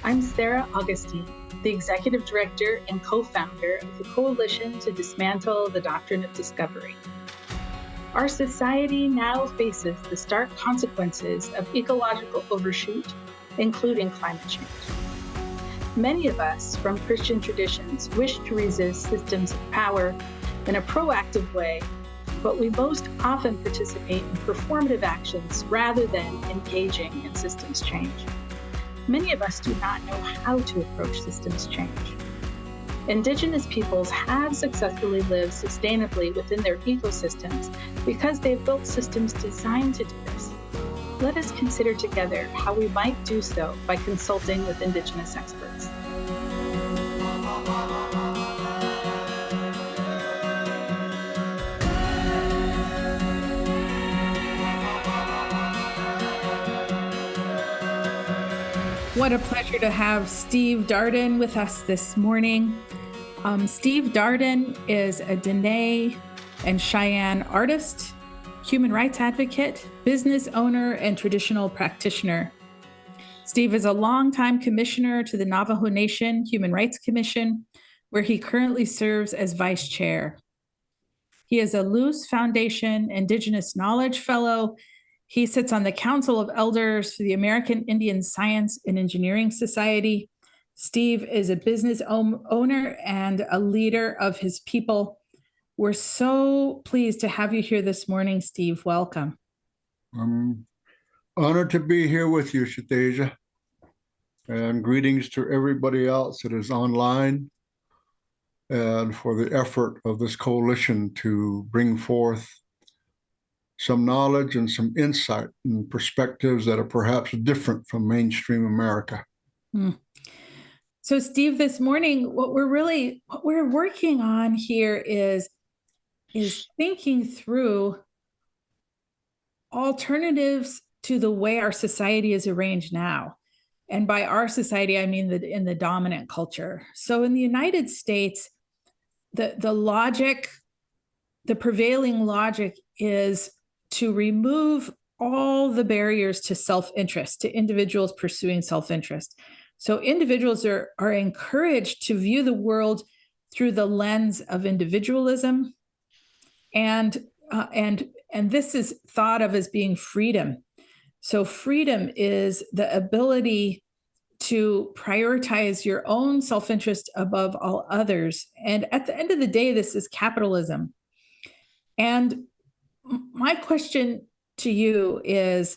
I'm Sarah Augustine, the Executive Director and co-founder of the Coalition to Dismantle the Doctrine of Discovery. Our society now faces the stark consequences of ecological overshoot, including climate change. Many of us from Christian traditions wish to resist systems of power in a proactive way, but we most often participate in performative actions rather than engaging in systems change. Many of us do not know how to approach systems change. Indigenous peoples have successfully lived sustainably within their ecosystems because they've built systems designed to do this. Let us consider together how we might do so by consulting with Indigenous experts. What a pleasure to have Steve Darden with us this morning. Steve Darden is a Diné and Cheyenne artist, human rights advocate, business owner, and traditional practitioner. Steve is a longtime commissioner to the Navajo Nation Human Rights Commission, where he currently serves as vice chair. He is a Luce Foundation Indigenous Knowledge Fellow. He sits on the Council of Elders for the American Indian Science and Engineering Society. Steve is a business owner and a leader of his people. We're so pleased to have you here this morning, Steve. Welcome. I'm honored to be here with you, Shateja. And greetings to everybody else that is online and for the effort of this coalition to bring forth some knowledge and some insight and perspectives that are perhaps different from mainstream America. So, Steve, this morning, what we're working on here is thinking through alternatives to the way our society is arranged now. And by our society, I mean in the dominant culture. So in the United States, the prevailing logic is to remove all the barriers to self-interest, to individuals pursuing self-interest. So individuals are encouraged to view the world through the lens of individualism, and this is thought of as being freedom. So freedom is the ability to prioritize your own self-interest above all others. And at the end of the day, this is capitalism. And my question to you is,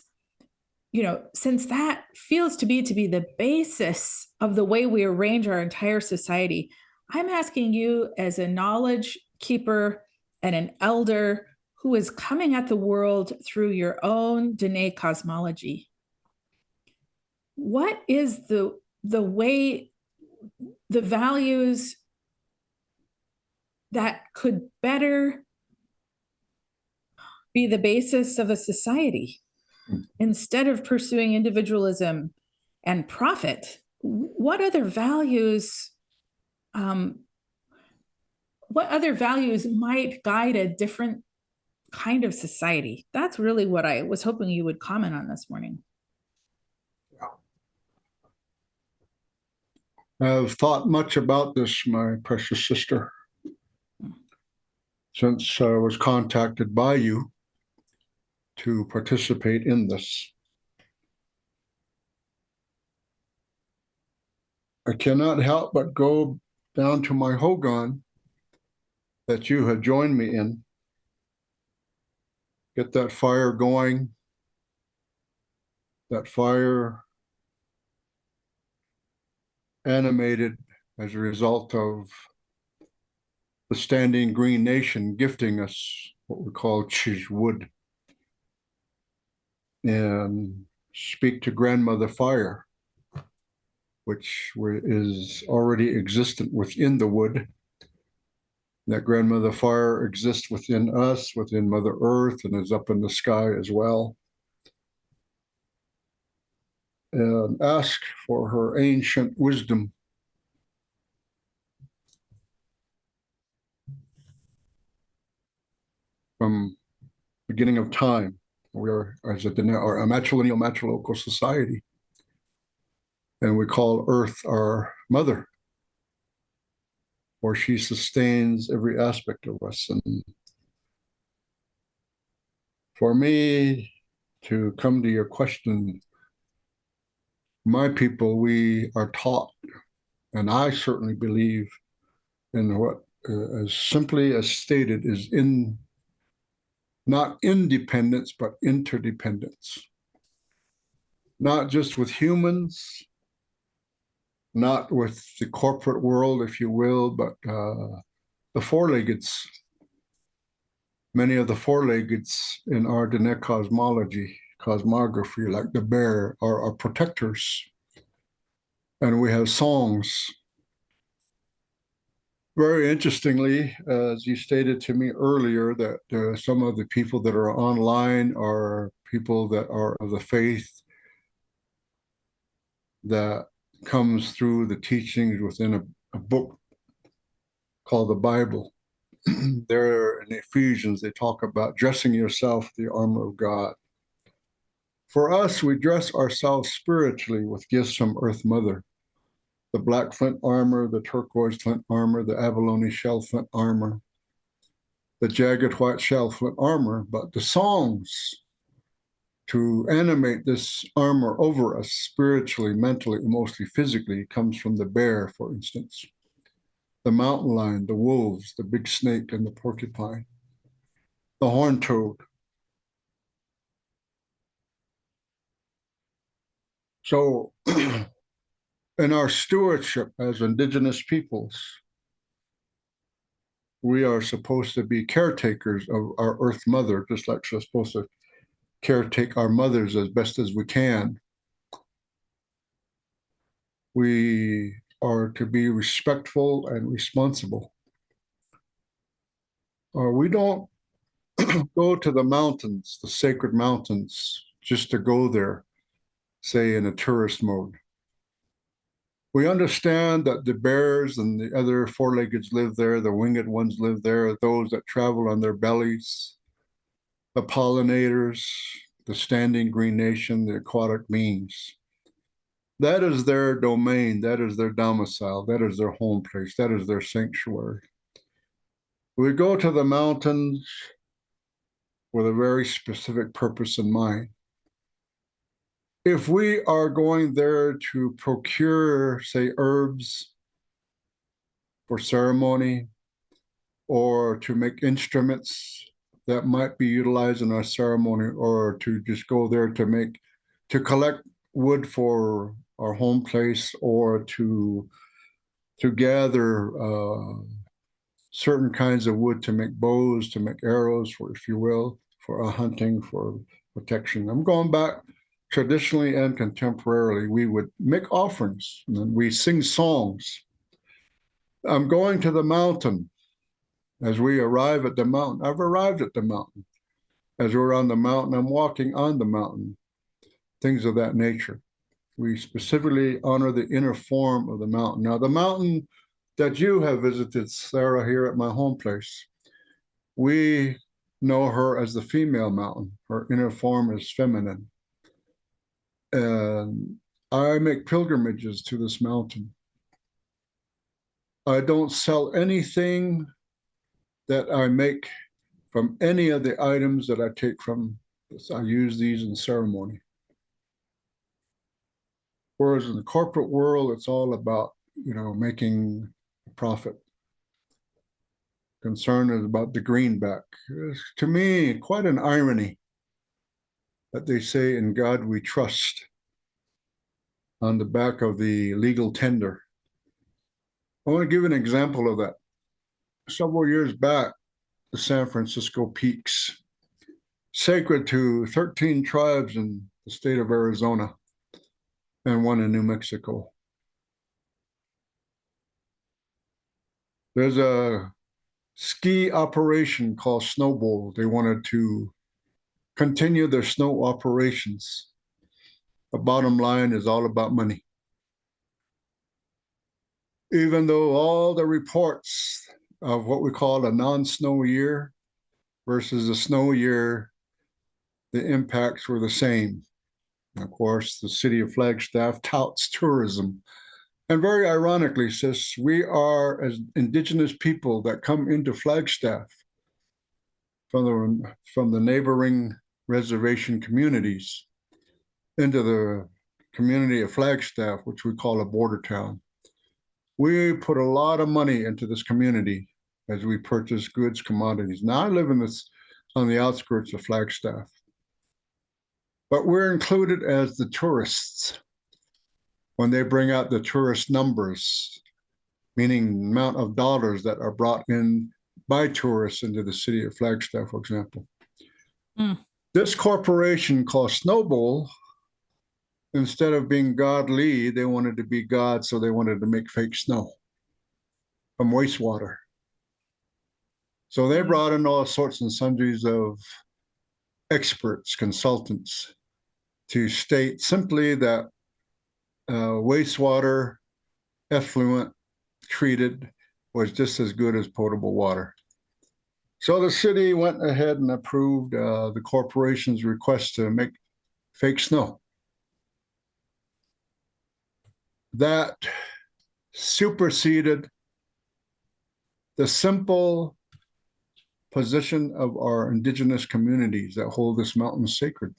since that feels to be the basis of the way we arrange our entire society, I'm asking you as a knowledge keeper and an elder who is coming at the world through your own Diné cosmology, what is the way, the values that could better be the basis of a society instead of pursuing individualism and profit? What other values might guide a different kind of society? That's really what I was hoping you would comment on this morning. I've thought much about this, my precious sister, since I was contacted by you to participate in this. I cannot help but go down to my hogan that you had joined me in, get that fire going, that fire animated as a result of the Standing Green Nation gifting us what we call chish wood, and speak to Grandmother Fire, which is already existent within the wood. That Grandmother Fire exists within us, within Mother Earth, and is up in the sky as well. And ask for her ancient wisdom. From beginning of time, we are, as a matrilineal, matrilocal society. And we call Earth our mother, for she sustains every aspect of us. And for me to come to your question, my people, we are taught, and I certainly believe in what, as simply as stated, is in not independence, but interdependence. Not just with humans, not with the corporate world, if you will, but the four-leggeds. Many of the four-leggeds in our Diné cosmography, like the bear, are our protectors. And we have songs. Very interestingly, as you stated to me earlier, that some of the people that are online are people that are of the faith that comes through the teachings within a book called the Bible. There in Ephesians, they talk about dressing yourself the armor of God. For us, we dress ourselves spiritually with gifts from Earth Mother. The black flint armor, the turquoise flint armor, the abalone shell flint armor, the jagged white shell flint armor, but the songs to animate this armor over us spiritually, mentally, emotionally, physically comes from the bear, for instance, the mountain lion, the wolves, the big snake, and the porcupine, the horned toad. So in our stewardship as Indigenous peoples, we are supposed to be caretakers of our Earth Mother, just like we're supposed to caretake our mothers as best as we can. We are to be respectful and responsible. We don't go to the mountains, the sacred mountains, just to go there, say in a tourist mode. We understand that the bears and the other four-leggeds live there, the winged ones live there, those that travel on their bellies, the pollinators, the standing green nation, the aquatic beings. That is their domain, that is their domicile, that is their home place, that is their sanctuary. We go to the mountains with a very specific purpose in mind. If we are going there to procure, say, herbs for ceremony, or to make instruments that might be utilized in our ceremony, or to just go there to collect wood for our home place, or to gather certain kinds of wood to make bows, to make arrows, for, if you will, for hunting, for protection. I'm going back traditionally and contemporarily. We would make offerings and we sing songs. I'm going to the mountain. As we arrive at the mountain, I've arrived at the mountain. As we're on the mountain, I'm walking on the mountain. Things of that nature. We specifically honor the inner form of the mountain. Now, the mountain that you have visited, Sarah, here at my home place, we know her as the female mountain. Her inner form is feminine. And I make pilgrimages to this mountain. I don't sell anything that I make from any of the items that I take from this. I use these in ceremony. Whereas in the corporate world, it's all about, making a profit. Concern is about the greenback. It's, to me, quite an irony that they say, "In God we trust," on the back of the legal tender. I want to give an example of that. Several years back, the San Francisco Peaks, sacred to 13 tribes in the state of Arizona and one in New Mexico. There's a ski operation called Snow Bowl. They wanted to continue their snow operations. The bottom line is all about money. Even though all the reports of what we call a non-snow year versus a snow year, the impacts were the same. Of course, the city of Flagstaff touts tourism. And very ironically, sis, we are, as Indigenous people that come into Flagstaff from the neighboring reservation communities into the community of Flagstaff, which we call a border town. We put a lot of money into this community as we purchase goods, commodities. Now I live on the outskirts of Flagstaff, but we're included as the tourists when they bring out the tourist numbers, meaning the amount of dollars that are brought in by tourists into the city of Flagstaff, for example. Mm. This corporation called Snowball, instead of being godly, they wanted to be God, so they wanted to make fake snow from wastewater. So they brought in all sorts and sundries of experts, consultants, to state simply that wastewater, effluent, treated, was just as good as potable water. So the city went ahead and approved the corporation's request to make fake snow. That superseded the simple position of our Indigenous communities that hold this mountain sacred.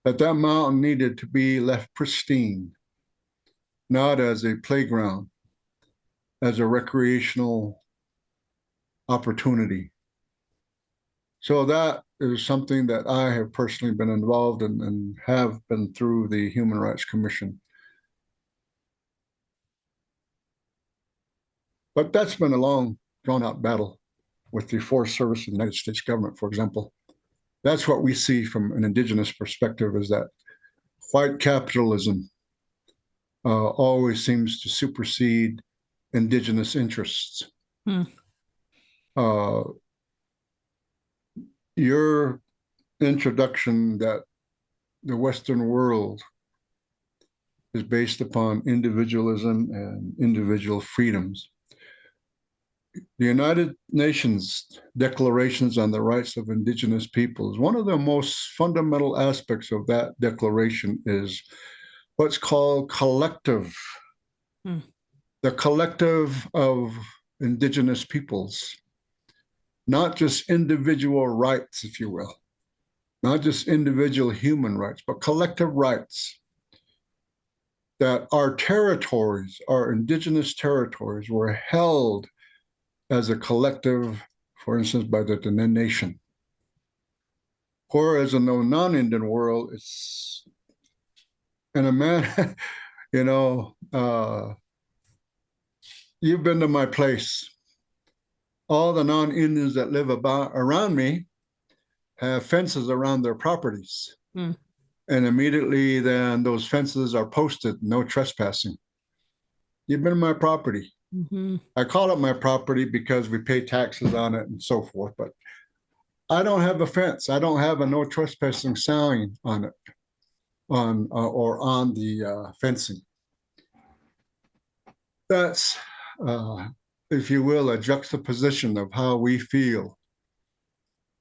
That mountain needed to be left pristine, not as a playground, as a recreational opportunity. So that is something that I have personally been involved in and have been through the Human Rights Commission. But that's been a long, drawn-out battle with the Forest Service of the United States government, for example. That's what we see from an Indigenous perspective, is that white capitalism always seems to supersede Indigenous interests. Your introduction that the Western world is based upon individualism and individual freedoms. The United Nations Declarations on the Rights of Indigenous Peoples, one of the most fundamental aspects of that declaration is what's called collective. The collective of Indigenous peoples, not just individual rights, if you will, not just individual human rights, but collective rights. That our territories, our Indigenous territories, were held as a collective, for instance, by the Diné Nation. Whereas in the non-Indian world, it's, and a man, you've been to my place. All the non-Indians that live around me have fences around their properties. And immediately then those fences are posted, no trespassing. You've been to my property. I call it my property because we pay taxes on it and so forth, but I don't have a fence. I don't have a no trespassing sign on it, or on the fencing. That's, if you will, a juxtaposition of how we feel.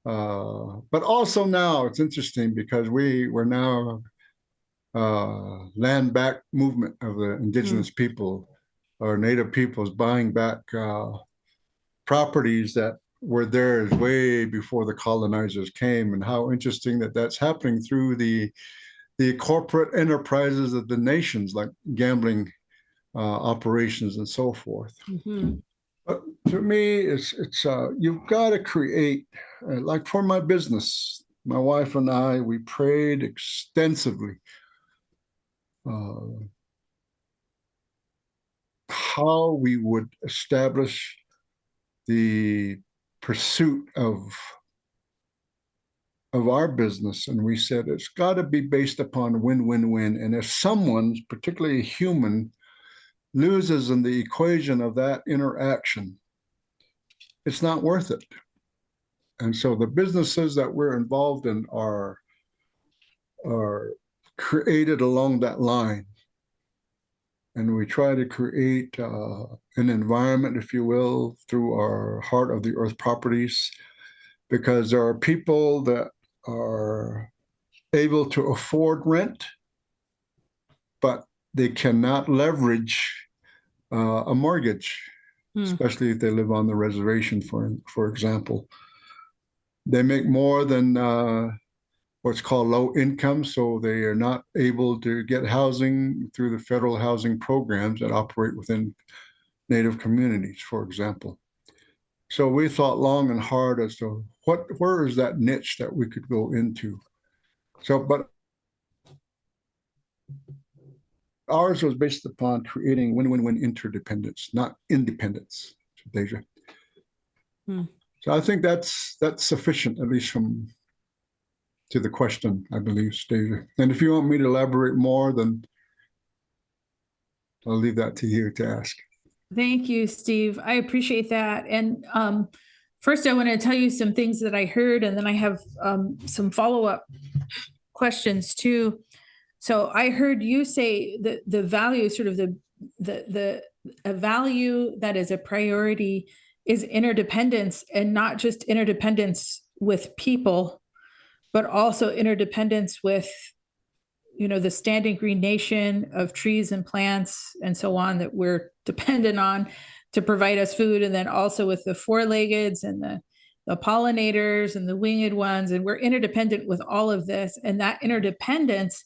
But also now it's interesting because we're now land back movement of the Indigenous people or Native peoples buying back properties that were theirs way before the colonizers came, and how interesting that that's happening through the corporate enterprises of the nations, like gambling operations and so forth. But to me, it's you've got to create, like for my business, my wife and I, we prayed extensively how we would establish the pursuit of our business. And we said, it's got to be based upon win-win-win. And if someone, particularly a human, loses in the equation of that interaction, it's not worth it. And so the businesses that we're involved in are created along that line. And we try to create an environment, if you will, through our Heart of the Earth properties, because there are people that are able to afford rent, but they cannot leverage a mortgage, especially if they live on the reservation, for example. They make more than what's called low income, so they are not able to get housing through the federal housing programs that operate within Native communities, for example. So we thought long and hard as to where is that niche that we could go into. So, but ours was based upon creating win-win-win interdependence, not independence, Deja. So I think that's sufficient, at least to the question, I believe, Deja. And if you want me to elaborate more, then I'll leave that to you to ask. Thank you, Steve. I appreciate that. And first, I want to tell you some things that I heard, and then I have some follow-up questions too. So I heard you say that the value, sort of a value that is a priority is interdependence, and not just interdependence with people, but also interdependence with, the standing green nation of trees and plants and so on that we're dependent on to provide us food. And then also with the four-leggeds and the pollinators and the winged ones. And we're interdependent with all of this. And that interdependence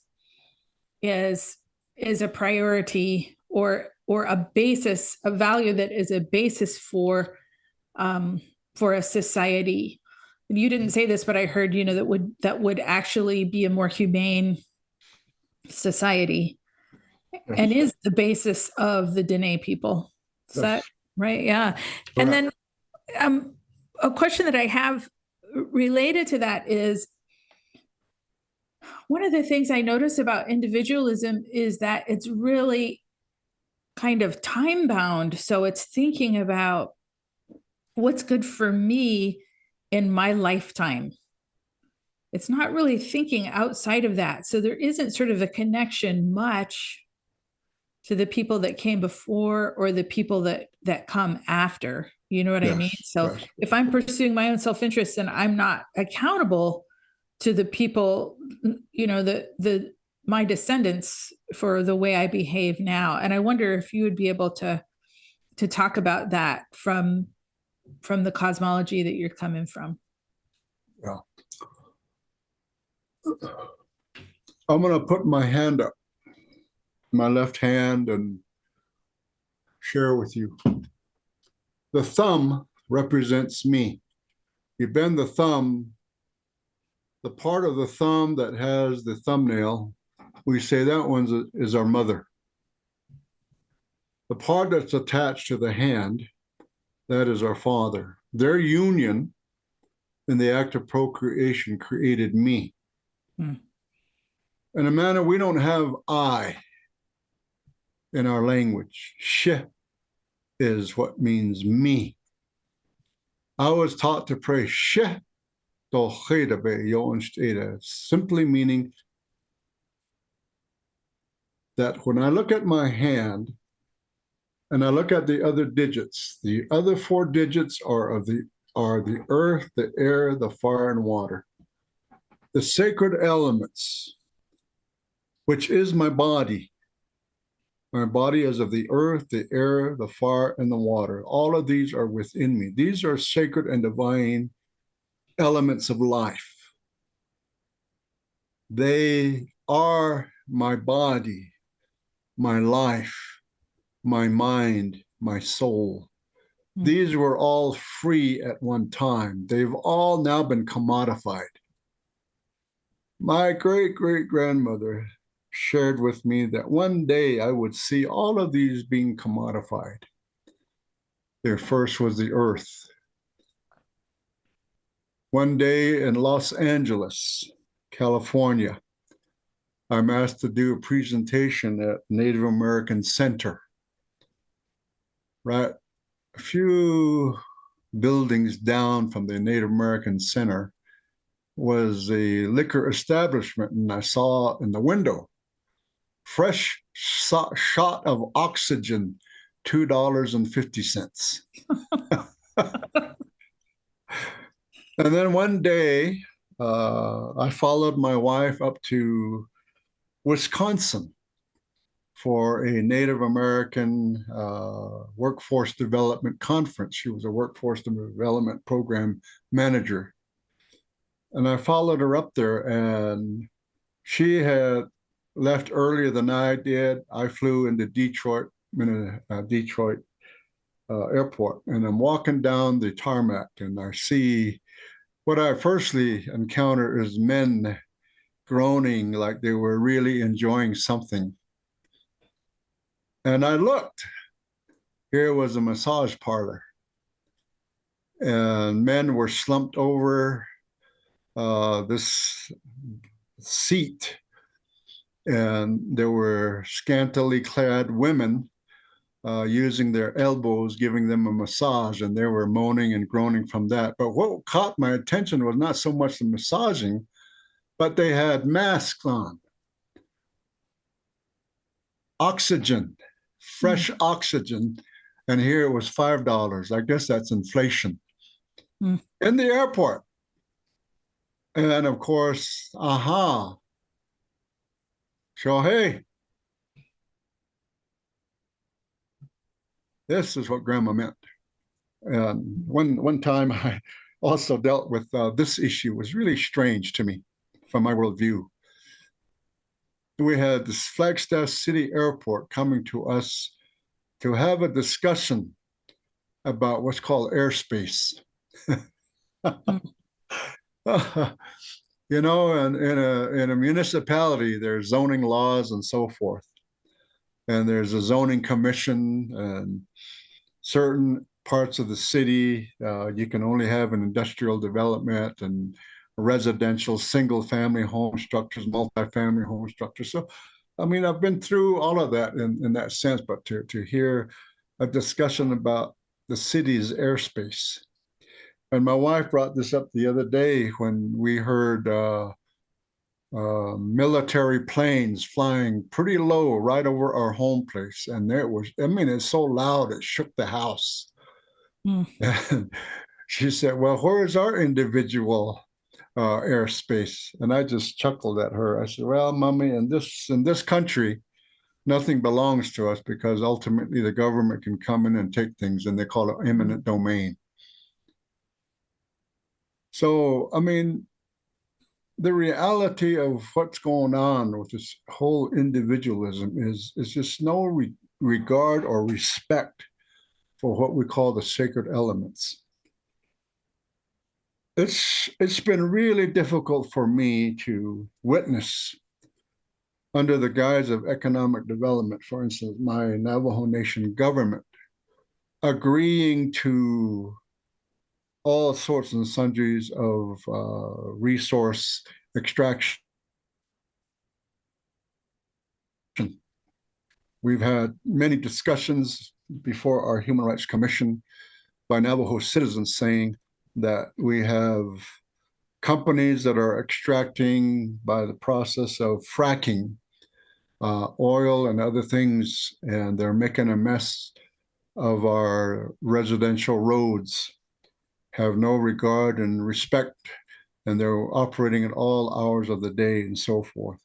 is a priority or a basis, a value that is a basis for a society. And you didn't say this, but I heard, that would actually be a more humane society, yes, and is the basis of the Diné people. Is that right? Yeah. Correct. And then a question that I have related to that is, one of the things I notice about individualism is that it's really kind of time bound. So it's thinking about what's good for me in my lifetime. It's not really thinking outside of that. So there isn't sort of a connection much to the people that came before or the people that come after. You know what I mean? So if I'm pursuing my own self-interest, then I'm not accountable to the people, my descendants, for the way I behave now. And I wonder if you would be able to talk about that from the cosmology that you're coming from. Yeah. I'm going to put my hand up, my left hand, and share with you. The thumb represents me. You bend the thumb, the part of the thumb that has the thumbnail, we say that one is our mother. The part that's attached to the hand, that is our father. Their union in the act of procreation created me. In a manner, we don't have I in our language. She is what means me. I was taught to pray she do simply meaning that when I look at my hand and I look at the other digits, the other four digits are the earth, the air, the fire, and water. The sacred elements, which is my body. My body is of the earth, the air, the fire, and the water. All of these are within me. These are sacred and divine elements of life. They are my body, my life, my mind, my soul. These were all free at one time. They've all now been commodified. My great-great-grandmother shared with me that one day I would see all of these being commodified. There first was the earth. One day in Los Angeles, California, I'm asked to do a presentation at Native American Center. Right, a few buildings down from the Native American Center was a liquor establishment, and I saw in the window, fresh shot of oxygen, $2.50. And then one day I followed my wife up to Wisconsin for a Native American workforce development conference. She was a workforce development program manager. And I followed her up there, and she had left earlier than I did. I flew into Detroit, Detroit airport, and I'm walking down the tarmac, and I see what I firstly encounter is men groaning like they were really enjoying something. And I looked, here was a massage parlor, and men were slumped over this seat, and there were scantily clad women using their elbows, giving them a massage, and they were moaning and groaning from that. But what caught my attention was not so much the massaging, but they had masks on, oxygen, fresh oxygen, and here it was $5. I guess that's inflation. In the airport. And of course, so hey, this is what grandma meant. And one time I also dealt with this issue. Was really strange to me from my worldview. We had this Flagstaff City Airport coming to us to have a discussion about what's called airspace. You know, and in a municipality, there's zoning laws and so forth. And there's a zoning commission, and certain parts of the city, you can only have an industrial development and residential single-family home structures, multi-family home structures. So, I mean, I've been through all of that in that sense, but to hear a discussion about the city's airspace. And my wife brought this up the other day when we heard military planes flying pretty low right over our home place. And there was, I mean, it's so loud, it shook the house. And she said, well, where is our individual airspace? And I just chuckled at her. I said, well, Mommy, in this country, nothing belongs to us because ultimately the government can come in and take things, and they call it eminent domain. So, I mean, the reality of what's going on with this whole individualism is just no regard or respect for what we call the sacred elements. It's been really difficult for me to witness under the guise of economic development, for instance, my Navajo Nation government agreeing to all sorts and sundries of resource extraction. We've had many discussions before our Human Rights Commission by Navajo citizens saying that we have companies that are extracting by the process of fracking oil and other things, and they're making a mess of our residential roads, have no regard and respect, and they're operating at all hours of the day and so forth.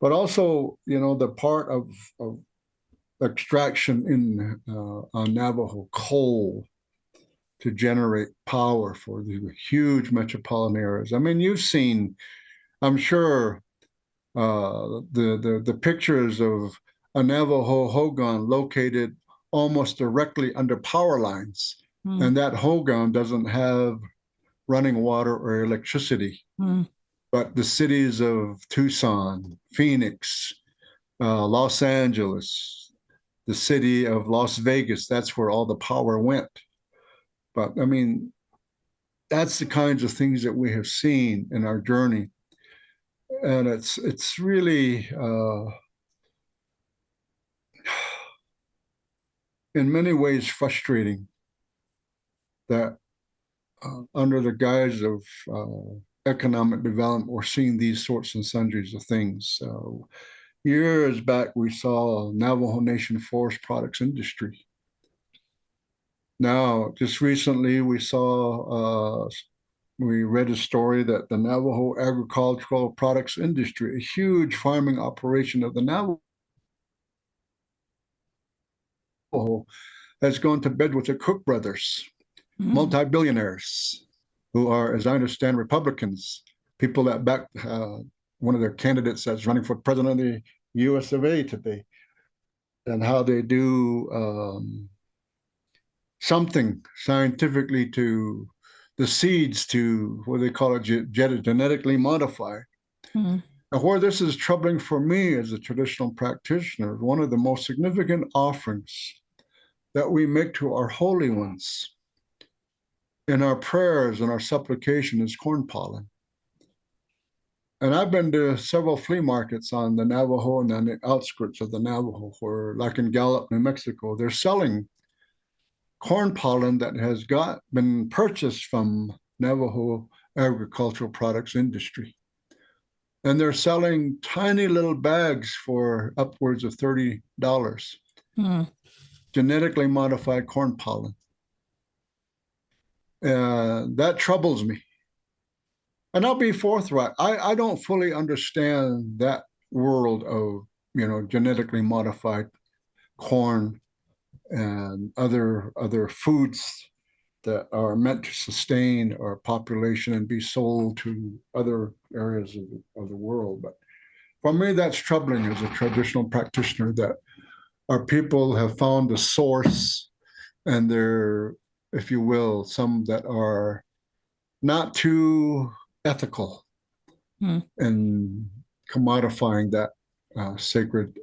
But also, you know, the part of extraction in on Navajo coal to generate power for the huge metropolitan areas. I mean, you've seen, I'm sure, the pictures of a Navajo hogan located almost directly under power lines, and that hogan doesn't have running water or electricity. But the cities of Tucson, Phoenix, Los Angeles, the city of Las Vegas, that's where all the power went. But I mean, that's the kinds of things that we have seen in our journey. And it's really, in many ways, frustrating that under the guise of economic development, we're seeing these sorts and sundries of things. Years back, we saw Navajo Nation forest products industry. Now, just recently, we saw we read a story that the Navajo agricultural products industry, a huge farming operation of the Navajo, has gone to bed with the Cook brothers, multi-billionaires, who are, as I understand, Republicans, people that back one of their candidates that's running for president of the US of A today, and how they do something scientifically to the seeds to what they call it genetically modified. And where this is troubling for me as a traditional practitioner, one of the most significant offerings that we make to our holy ones in our prayers and our supplication is corn pollen. And I've been to several flea markets on the Navajo and on the outskirts of the Navajo, where, like in Gallup, New Mexico, they're selling corn pollen that has been purchased from Navajo agricultural products industry. And they're selling tiny little bags for upwards of $30. Genetically modified corn pollen. That troubles me. And I'll be forthright. I don't fully understand that world of, genetically modified corn and other foods that are meant to sustain our population and be sold to other areas of the world. But for me, that's troubling as a traditional practitioner, that our people have found a source, and there, if you will, some that are not too ethical in commodifying that sacred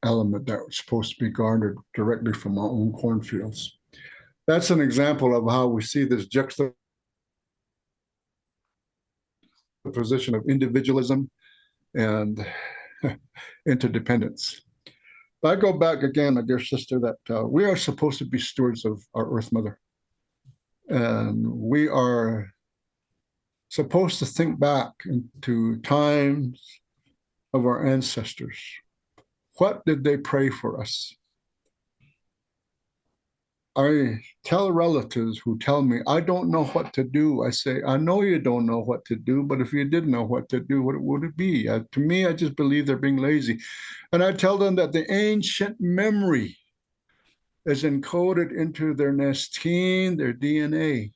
element that was supposed to be garnered directly from our own cornfields. That's an example of how we see this juxtaposition of individualism and interdependence. But I go back again, my dear sister, that we are supposed to be stewards of our Earth Mother. And we are supposed to think back into times of our ancestors. What did they pray for us? I tell relatives who tell me, I don't know what to do. I say, I know you don't know what to do, but if you did know what to do, what would it be? To me, I just believe they're being lazy. And I tell them that the ancient memory is encoded into their nestine, their DNA,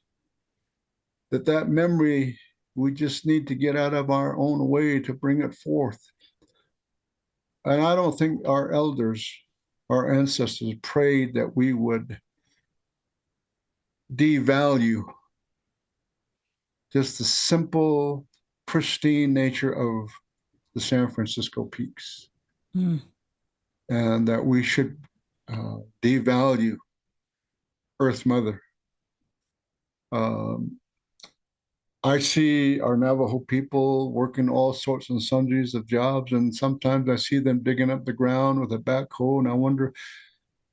that memory, we just need to get out of our own way to bring it forth. And I don't think our elders, our ancestors, prayed that we would devalue just the simple, pristine nature of the San Francisco peaks. And that we should devalue Earth Mother. I see our Navajo people working all sorts and sundries of jobs, and sometimes I see them digging up the ground with a backhoe, and I wonder,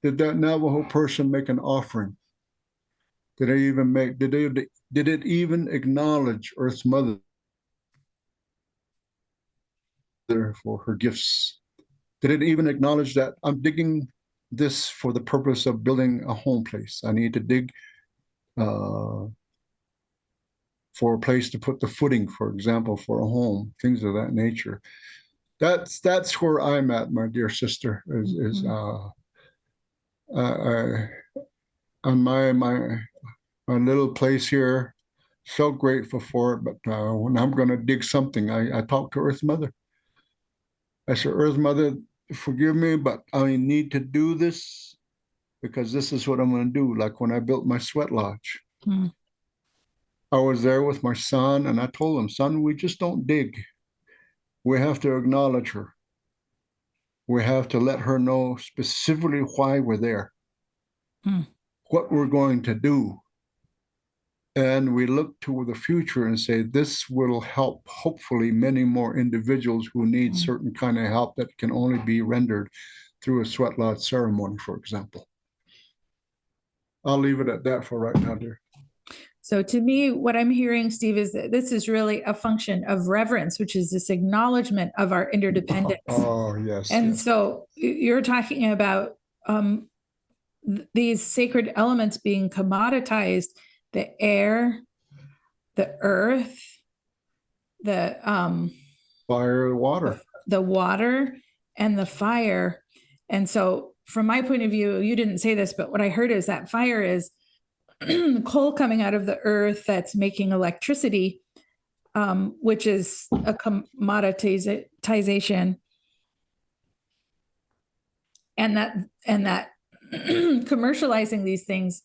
did that Navajo person make an offering? Did it even acknowledge Earth Mother for her gifts? Did it even acknowledge that I'm digging this for the purpose of building a home place? I need to dig for a place to put the footing, for example, for a home, things of that nature. That's where I'm at, my dear sister, is on my little place here. So grateful for it, but when I'm going to dig something, I talk to Earth Mother. I said, Earth Mother, forgive me, but I need to do this because this is what I'm going to do. Like when I built my sweat lodge. I was there with my son, and I told him, son, we just don't dig. We have to acknowledge her. We have to let her know specifically why we're there, what we're going to do. And we look to the future and say, this will help, hopefully, many more individuals who need certain kind of help that can only be rendered through a sweat lodge ceremony, for example. I'll leave it at that for right now, dear. So to me, what I'm hearing, Steve, is that this is really a function of reverence, which is this acknowledgement of our interdependence. Oh, yes. And yes. so you're talking about these sacred elements being commoditized, the air, the earth, the Fire, water. the water, and the fire. And so from my point of view, you didn't say this, but what I heard is that fire is coal coming out of the earth that's making electricity, which is a commoditization, and that commercializing these things,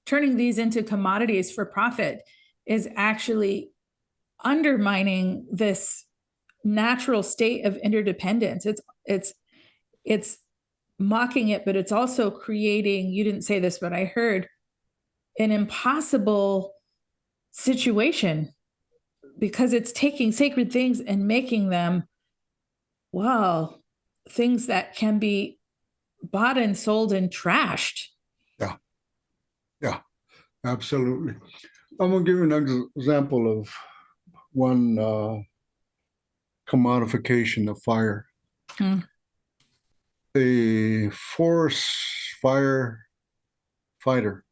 turning these into commodities for profit, is actually undermining this natural state of interdependence. It's mocking it, but it's also creating, you didn't say this, but I heard, an impossible situation, because it's taking sacred things and making them, well, things that can be bought and sold and trashed. Yeah, absolutely. I'm going to give you an example of one commodification of fire. A forest fire fighter,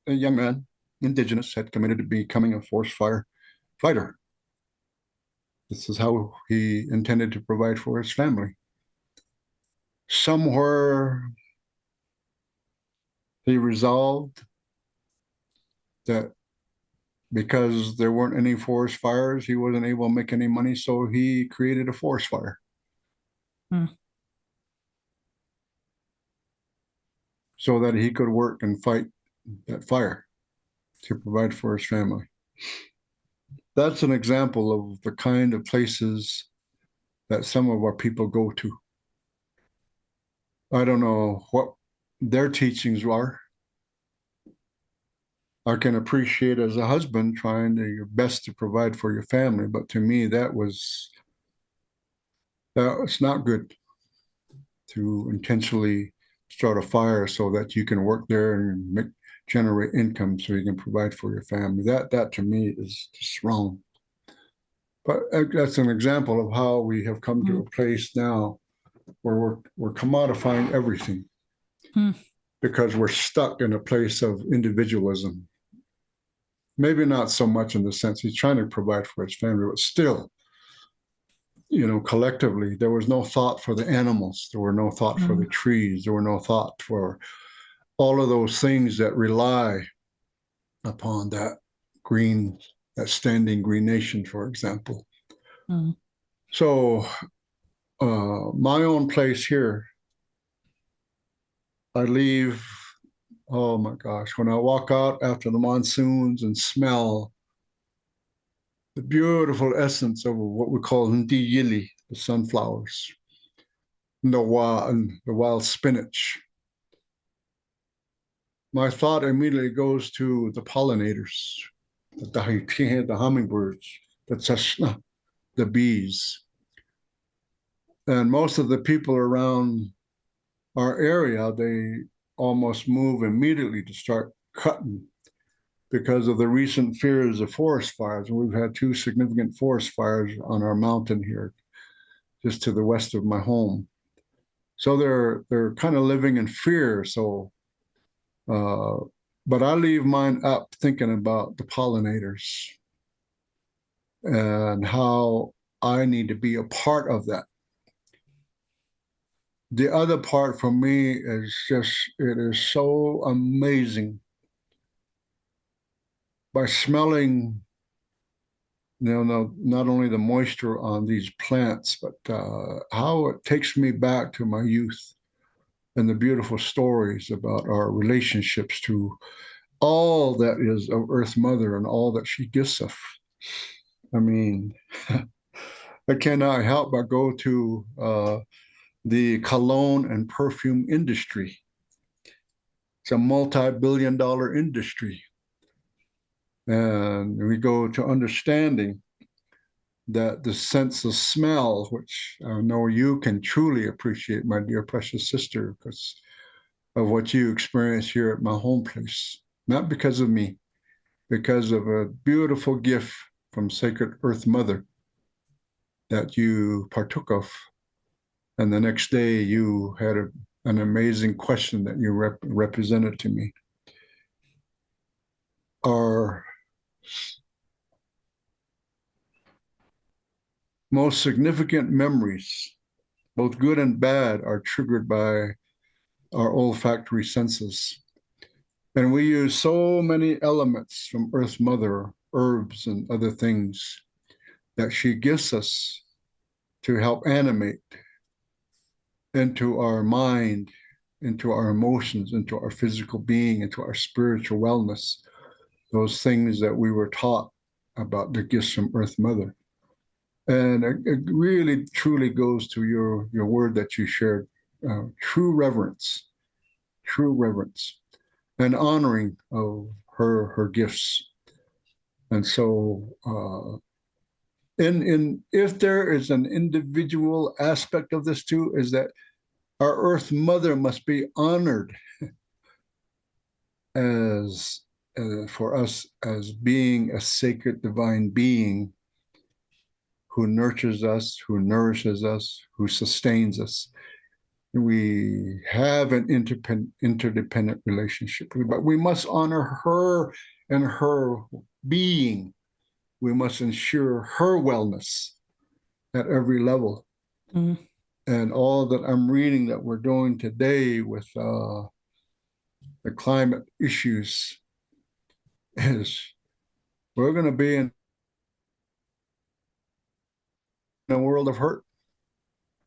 a young man, Indigenous, had committed to becoming a forest fire fighter. This is how he intended to provide for his family. Somewhere he resolved that because there weren't any forest fires, he wasn't able to make any money, so he created a forest fire. So that he could work and fight that fire to provide for his family. That's an example of the kind of places that some of our people go to. I don't know what their teachings are. I can appreciate as a husband trying your best to provide for your family, but to me it's not good to intentionally start a fire so that you can work there and generate income so you can provide for your family. That to me is just wrong. But that's an example of how we have come to a place now where we're commodifying everything because we're stuck in a place of individualism. Maybe not so much in the sense he's trying to provide for his family, but still, collectively, there was no thought for the animals. There were no thought for the trees. There were no thought for all of those things that rely upon that standing green nation, for example. So my own place here, I leave, oh my gosh, when I walk out after the monsoons and smell the beautiful essence of what we call Ndiyili, the sunflowers, and the wild spinach, my thought immediately goes to the pollinators, the hummingbirds, the tsashna, the bees. And most of the people around our area, they almost move immediately to start cutting because of the recent fears of forest fires. We've had 2 significant forest fires on our mountain here, just to the west of my home. So they're kind of living in fear. So, but I leave mine up thinking about the pollinators and how I need to be a part of that. The other part for me is just, it is so amazing by smelling, not only the moisture on these plants, but how it takes me back to my youth and the beautiful stories about our relationships to all that is of Earth Mother and all that she gives us. I mean, I cannot help but go to the cologne and perfume industry. It's a multi-billion-dollar industry. And we go to understanding that the sense of smell, which I know you can truly appreciate, my dear precious sister, because of what you experience here at my home place, not because of me, because of a beautiful gift from Sacred Earth Mother that you partook of. And the next day you had a an amazing question that you represented to me. Our most significant memories, both good and bad, are triggered by our olfactory senses. And we use so many elements from Earth Mother, herbs and other things that she gives us to help animate into our mind, into our emotions, into our physical being, into our spiritual wellness, those things that we were taught about the gifts from Earth Mother. And it really, truly goes to your word that you shared, true reverence, and honoring of her gifts. And so, if there is an individual aspect of this too, is that our Earth Mother must be honored as for us as being a sacred divine being who nurtures us, who nourishes us, who sustains us. We have an interdependent relationship, but we must honor her and her being. We must ensure her wellness at every level. Mm. And all that I'm reading that we're doing today with the climate issues is we're going to be in a world of hurt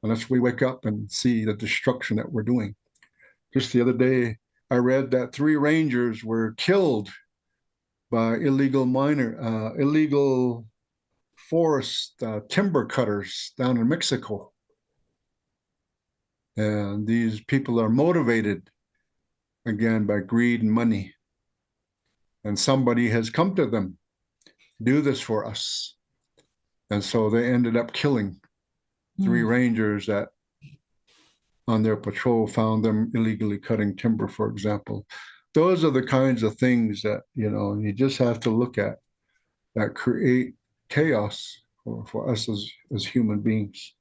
unless we wake up and see the destruction that we're doing. Just the other day, I read that 3 rangers were killed by illegal forest timber cutters down in Mexico. And these people are motivated again by greed and money. And somebody has come to them, do this for us. And so they ended up killing 3 rangers that on their patrol found them illegally cutting timber, for example. Those are the kinds of things that, you just have to look at that create chaos for us as human beings.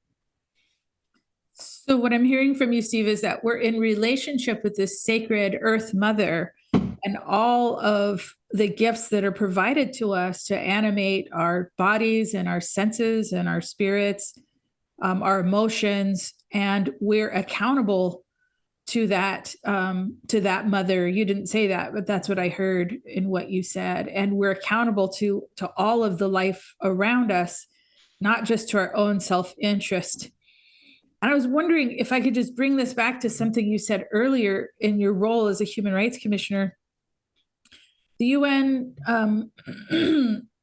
So what I'm hearing from you, Steve, is that we're in relationship with this sacred Earth Mother and all of the gifts that are provided to us to animate our bodies and our senses and our spirits, our emotions, and we're accountable to that mother. You didn't say that, but that's what I heard in what you said. And we're accountable to all of the life around us, not just to our own self-interest. And I was wondering if I could just bring this back to something you said earlier in your role as a human rights commissioner. The UN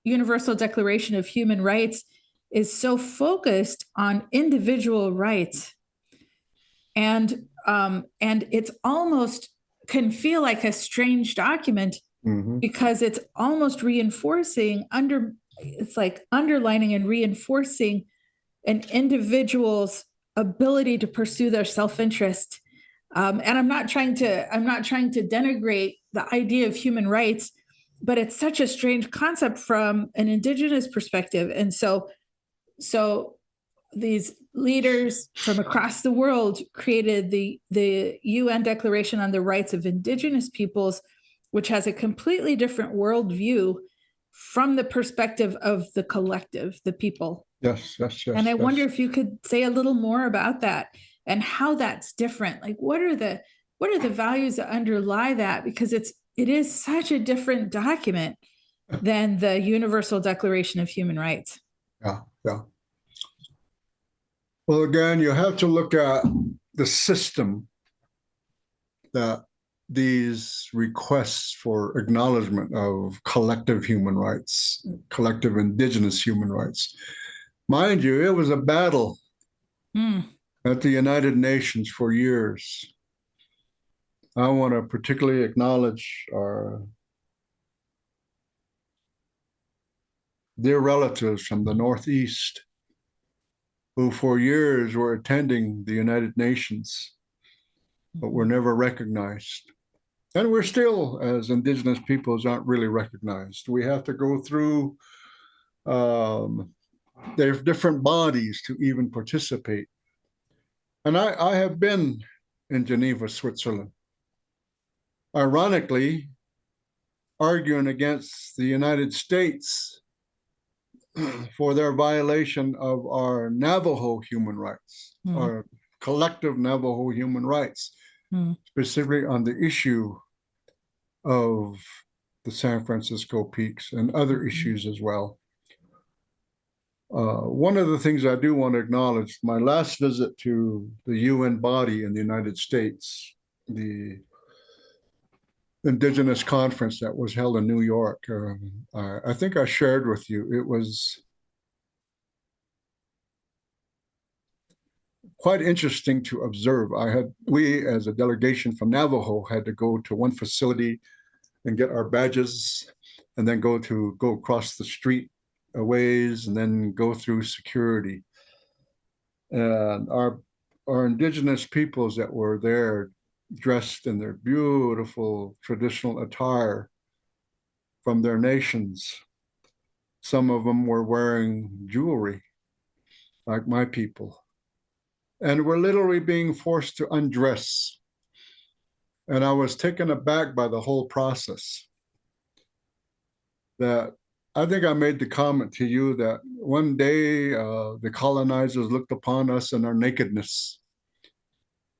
Universal Declaration of Human Rights is so focused on individual rights, and it's almost can feel like a strange document because it's almost reinforcing it's like underlining and reinforcing an individual's ability to pursue their self-interest. And I'm not trying to denigrate the idea of human rights, but it's such a strange concept from an Indigenous perspective. And so these leaders from across the world created the UN Declaration on the Rights of Indigenous Peoples, which has a completely different worldview from the perspective of the collective, the people. Yes. And I wonder if you could say a little more about that and how that's different. Like, what are the values that underlie that? Because it is such a different document than the Universal Declaration of Human Rights. Yeah. Well, again, you have to look at the system that these requests for acknowledgement of collective human rights, collective indigenous human rights. Mind you, it was a battle at the United Nations for years. I want to particularly acknowledge our dear relatives from the Northeast who for years were attending the United Nations, but were never recognized. And we're still, as Indigenous peoples, aren't really recognized. We have to go through there's different bodies to even participate. And I have been in Geneva, Switzerland. Ironically, arguing against the United States for their violation of our Navajo human rights, our collective Navajo human rights, specifically on the issue of the San Francisco Peaks and other issues as well. One of the things I do want to acknowledge, my last visit to the UN body in the United States, the Indigenous conference that was held in New York, I think I shared with you, it was quite interesting to observe. We as a delegation from Navajo had to go to one facility and get our badges and then go across the street a ways and then go through security. And our indigenous peoples that were there dressed in their beautiful traditional attire from their nations. Some of them were wearing jewelry like my people. And were literally being forced to undress. And I was taken aback by the whole process. That I think I made the comment to you that one day the colonizers looked upon us in our nakedness.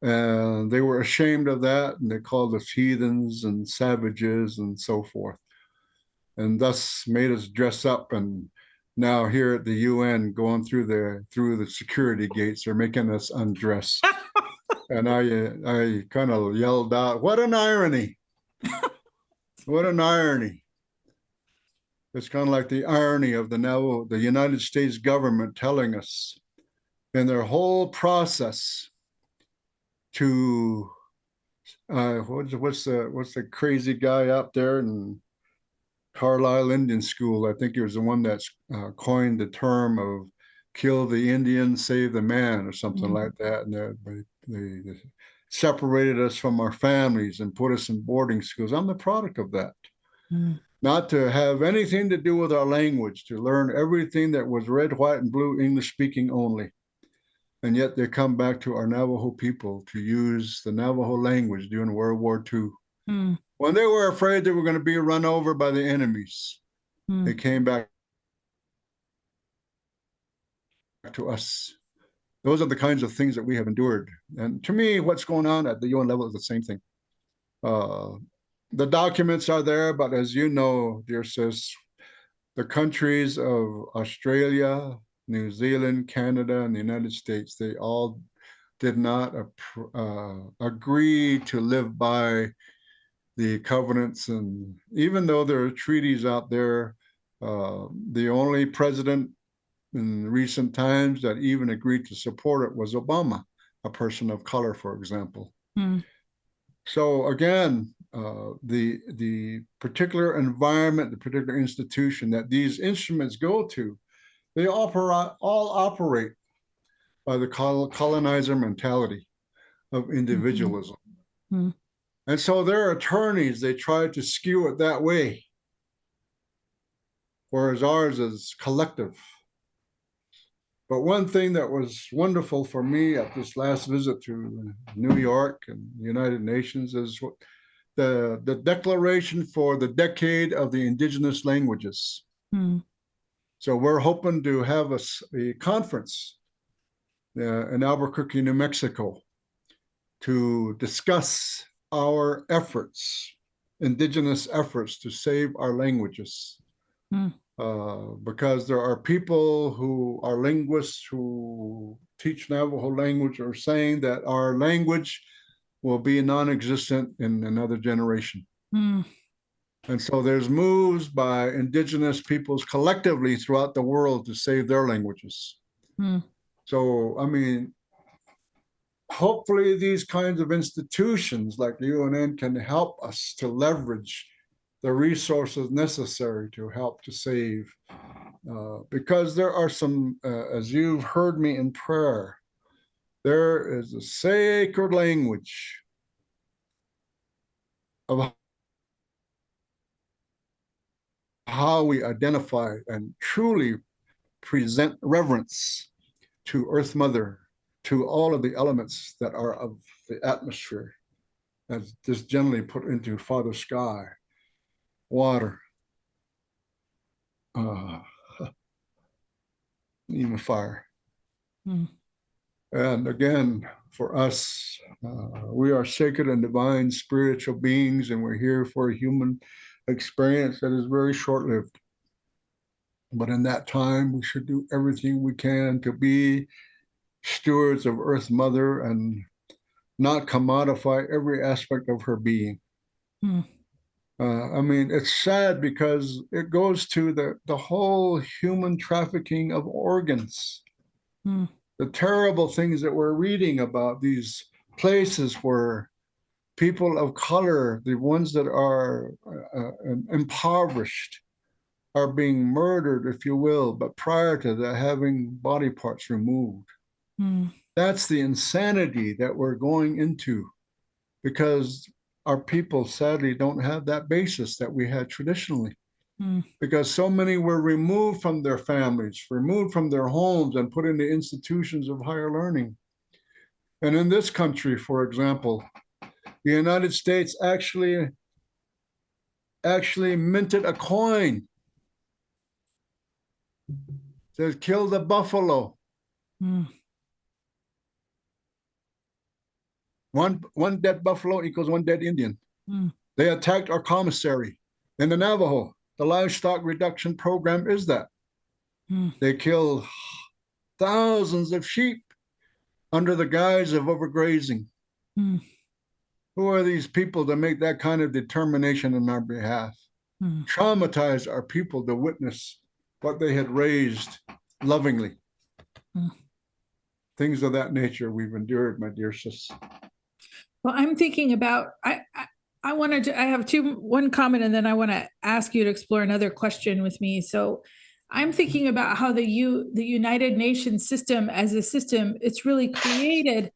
And they were ashamed of that, and they called us heathens and savages and so forth. And thus made us dress up. And now here at the UN, going through the security gates, they're making us undress. And I kind of yelled out, "What an irony! What an irony!" It's kind of like the irony of the United States government telling us in their whole process to what's the crazy guy up there in Carlisle Indian School? I think he was the one that's coined the term of "kill the Indian, save the man" or something like that. And they separated us from our families and put us in boarding schools. I'm the product of that. Not to have anything to do with our language, to learn everything that was red, white, and blue English speaking only. And yet they come back to our Navajo people to use the Navajo language during World War II. When they were afraid they were going to be run over by the enemies, they came back to us. Those are the kinds of things that we have endured. And to me, what's going on at the UN level is the same thing. The documents are there, but as you know, dear sis, the countries of Australia, New Zealand, Canada, and the United States, they all did not agree to live by the covenants. And even though there are treaties out there, the only president in recent times that even agreed to support it was Obama, a person of color, for example. So again, the particular environment, the particular institution that these instruments go to, they all operate by the colonizer mentality of individualism. And so their attorneys, they try to skew it that way, whereas ours is collective. But one thing that was wonderful for me at this last visit to New York and the United Nations is the declaration for the decade of the indigenous languages. So we're hoping to have a conference in Albuquerque, New Mexico, to discuss our efforts, indigenous efforts to save our languages. Because there are people who are linguists who teach Navajo language are saying that our language will be non-existent in another generation. And so there's moves by indigenous peoples collectively throughout the world to save their languages. So, I mean, hopefully these kinds of institutions like the UNN can help us to leverage the resources necessary to help to save. Because there are some, as you've heard me in prayer, there is a sacred language of how we identify and truly present reverence to Earth Mother, to all of the elements that are of the atmosphere that's just generally put into Father Sky, water, uh, even fire. Mm. And again, for us, we are sacred and divine spiritual beings, and we're here for a human experience that is very short-lived. But in that time, we should do everything we can to be stewards of Earth Mother and not commodify every aspect of her being. Mm. I mean, it's sad because it goes to the whole human trafficking of organs. Mm. The terrible things that we're reading about, these places where people of color, the ones that are impoverished, are being murdered, if you will, but prior to that, having body parts removed. Mm. That's the insanity that we're going into, because our people sadly don't have that basis that we had traditionally. Mm. Because so many were removed from their families, removed from their homes, and put into institutions of higher learning. And in this country, for example, the United States actually minted a coin that killed a buffalo. Mm. One dead buffalo equals one dead Indian. Mm. They attacked our commissary. In the Navajo, the livestock reduction program is that. Mm. They kill thousands of sheep under the guise of overgrazing. Mm. Who are these people to make that kind of determination on our behalf? Mm. Traumatize our people to witness what they had raised lovingly. Mm. Things of that nature we've endured, my dear sis. Well, I'm thinking about I wanted to I have one comment and then I want to ask you to explore another question with me. So I'm thinking about how the United Nations system as a system, it's really created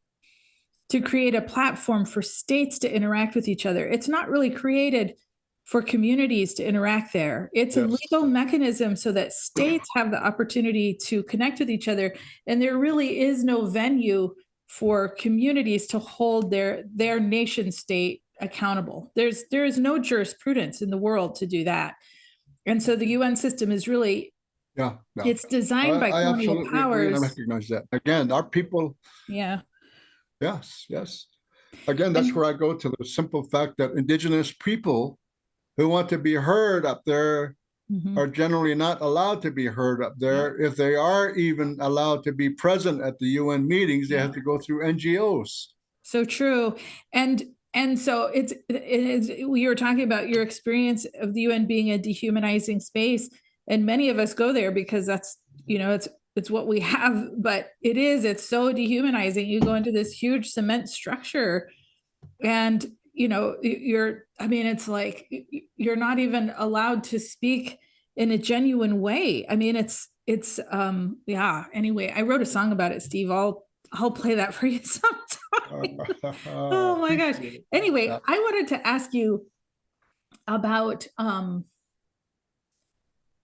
to create a platform for states to interact with each other. It's not really created for communities to interact there. It's a legal mechanism so that states have the opportunity to connect with each other. And there really is no venue for communities to hold their nation state accountable. There is no jurisprudence in the world to do that. And so the UN system is really it's designed by I colonial absolutely agree, and I powers. recognize that. Again, our people. Yeah. Yes. Again, that's where I go to the simple fact that Indigenous people who want to be heard up there are generally not allowed to be heard up there. If they are even allowed to be present at the UN meetings, they have to go through NGOs. So true. And so it is we were talking about your experience of the UN being a dehumanizing space, and many of us go there because that's it's what we have, but it's so dehumanizing. You go into this huge cement structure and it's like you're not even allowed to speak in a genuine way. I mean, anyway, I wrote a song about it, Steve. I'll play that for you sometime. Oh my gosh. Anyway, I wanted to ask you about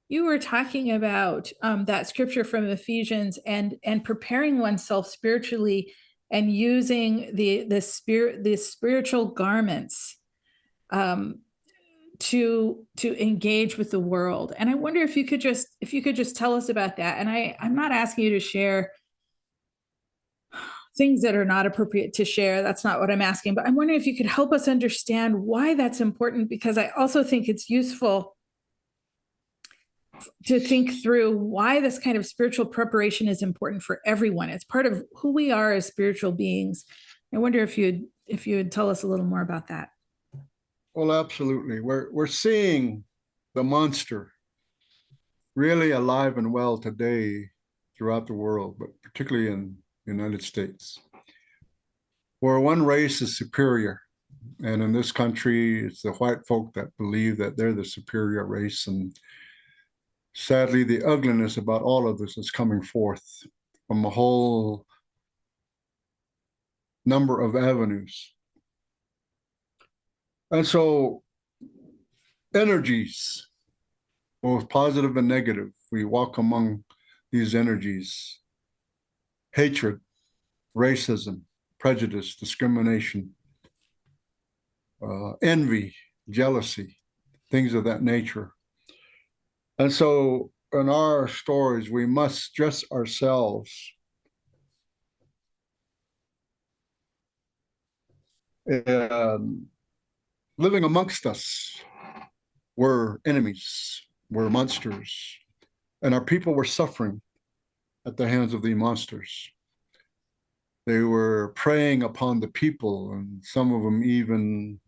you were talking about that scripture from Ephesians and preparing oneself spiritually and using the spiritual garments to engage with the world. And I wonder if you could just tell us about that. And I'm not asking you to share things that are not appropriate to share. That's not what I'm asking, but I'm wondering if you could help us understand why that's important, because I also think it's useful to think through why this kind of spiritual preparation is important for everyone. It's part of who we are as spiritual beings. I wonder if you'd tell us a little more about that. Well, absolutely. We're seeing the monster really alive and well today throughout the world, but particularly in the United States, where one race is superior. And in this country, it's the white folk that believe that they're the superior race. And sadly, the ugliness about all of this is coming forth from a whole number of avenues. And so energies, both positive and negative, we walk among these energies. Hatred, racism, prejudice, discrimination, envy, jealousy, things of that nature. And so in our stories, we must dress ourselves and living amongst us were enemies, were monsters, and our people were suffering at the hands of the monsters. They were preying upon the people, and some of them even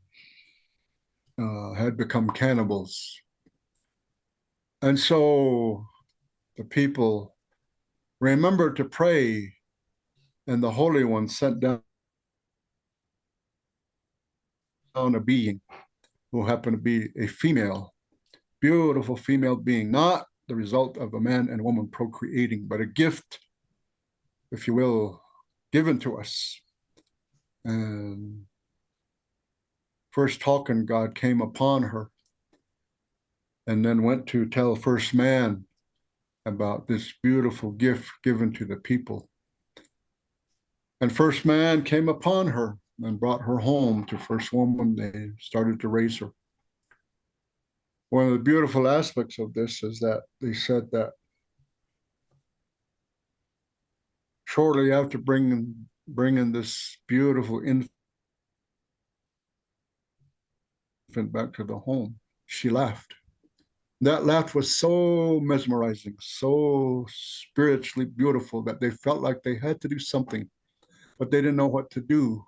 had become cannibals. And so the people remembered to pray, and the Holy One sent down a being who happened to be a female, beautiful female being, not the result of a man and woman procreating, but a gift, if you will, given to us. And first talking, God came upon her and then went to tell first man about this beautiful gift given to the people. And first man came upon her and brought her home to first woman. They started to raise her. One of the beautiful aspects of this is that they said that shortly after bringing this beautiful infant back to the home, she laughed. That laugh was so mesmerizing, so spiritually beautiful that they felt like they had to do something, but they didn't know what to do.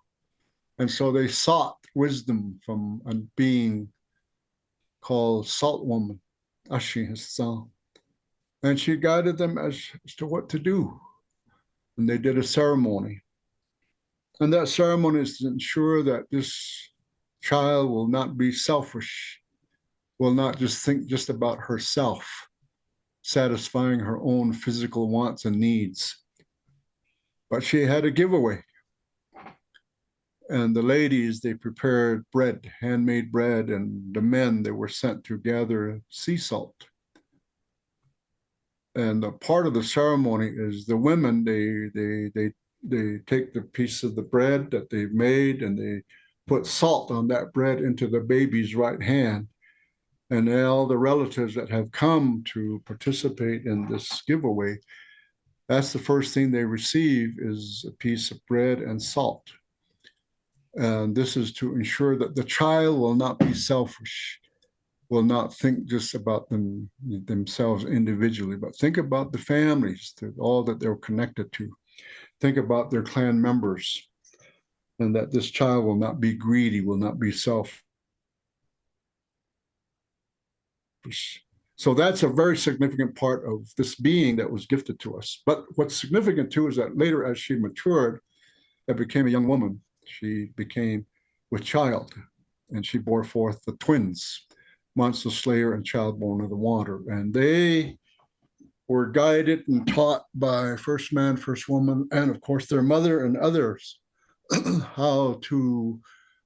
And so they sought wisdom from a being called Salt Woman, Ashi Hassan. And she guided them as to what to do. And they did a ceremony. And that ceremony is to ensure that this child will not be selfish, will not just think just about herself, satisfying her own physical wants and needs. But she had a giveaway. And the ladies, they prepared bread, handmade bread, and the men, they were sent to gather sea salt. And a part of the ceremony is the women, they take the piece of the bread that they've made and they put salt on that bread into the baby's right hand. And all the relatives that have come to participate in this giveaway, that's the first thing they receive is a piece of bread and salt. And this is to ensure that the child will not be selfish, will not think just about themselves individually, but think about the families, all that they're connected to. Think about their clan members, and that this child will not be greedy, will not be selfish. So that's a very significant part of this being that was gifted to us. But what's significant too is that later, as she matured and became a young woman, she became with child, and she bore forth the twins, Monster Slayer and Child Born of the Water. And they were guided and taught by first man, first woman, and of course their mother and others how to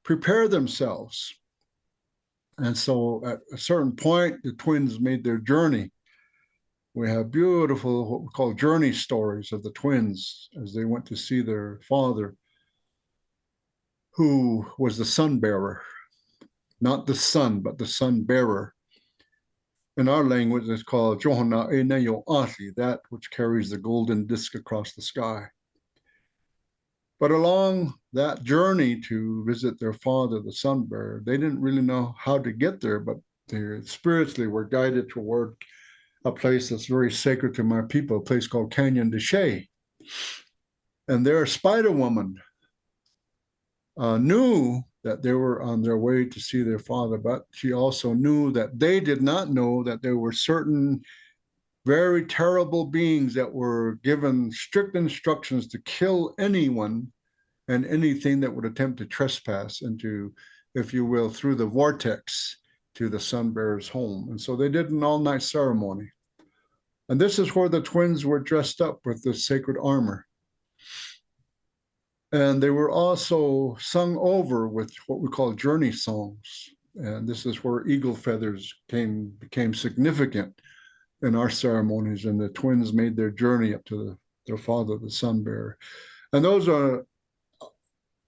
prepare themselves. And so at a certain point, the twins made their journey. We have beautiful, what we call journey stories of the twins as they went to see their father, who was the sun bearer, not the sun, but the sun bearer. In our language, it's called Johana Eneyo Asi, that which carries the golden disc across the sky. But along that journey to visit their father, the sun bearer, they didn't really know how to get there, but they spiritually were guided toward a place that's very sacred to my people, a place called Canyon de Chelly. And their Spider Woman knew that they were on their way to see their father, but she also knew that they did not know that there were certain very terrible beings that were given strict instructions to kill anyone and anything that would attempt to trespass into, if you will, through the vortex to the sun bearer's home. And so they did an all-night ceremony. And this is where the twins were dressed up with the sacred armor. And they were also sung over with what we call journey songs. And this is where eagle feathers became significant in our ceremonies. And the twins made their journey up to their father, the sun bearer. And those are,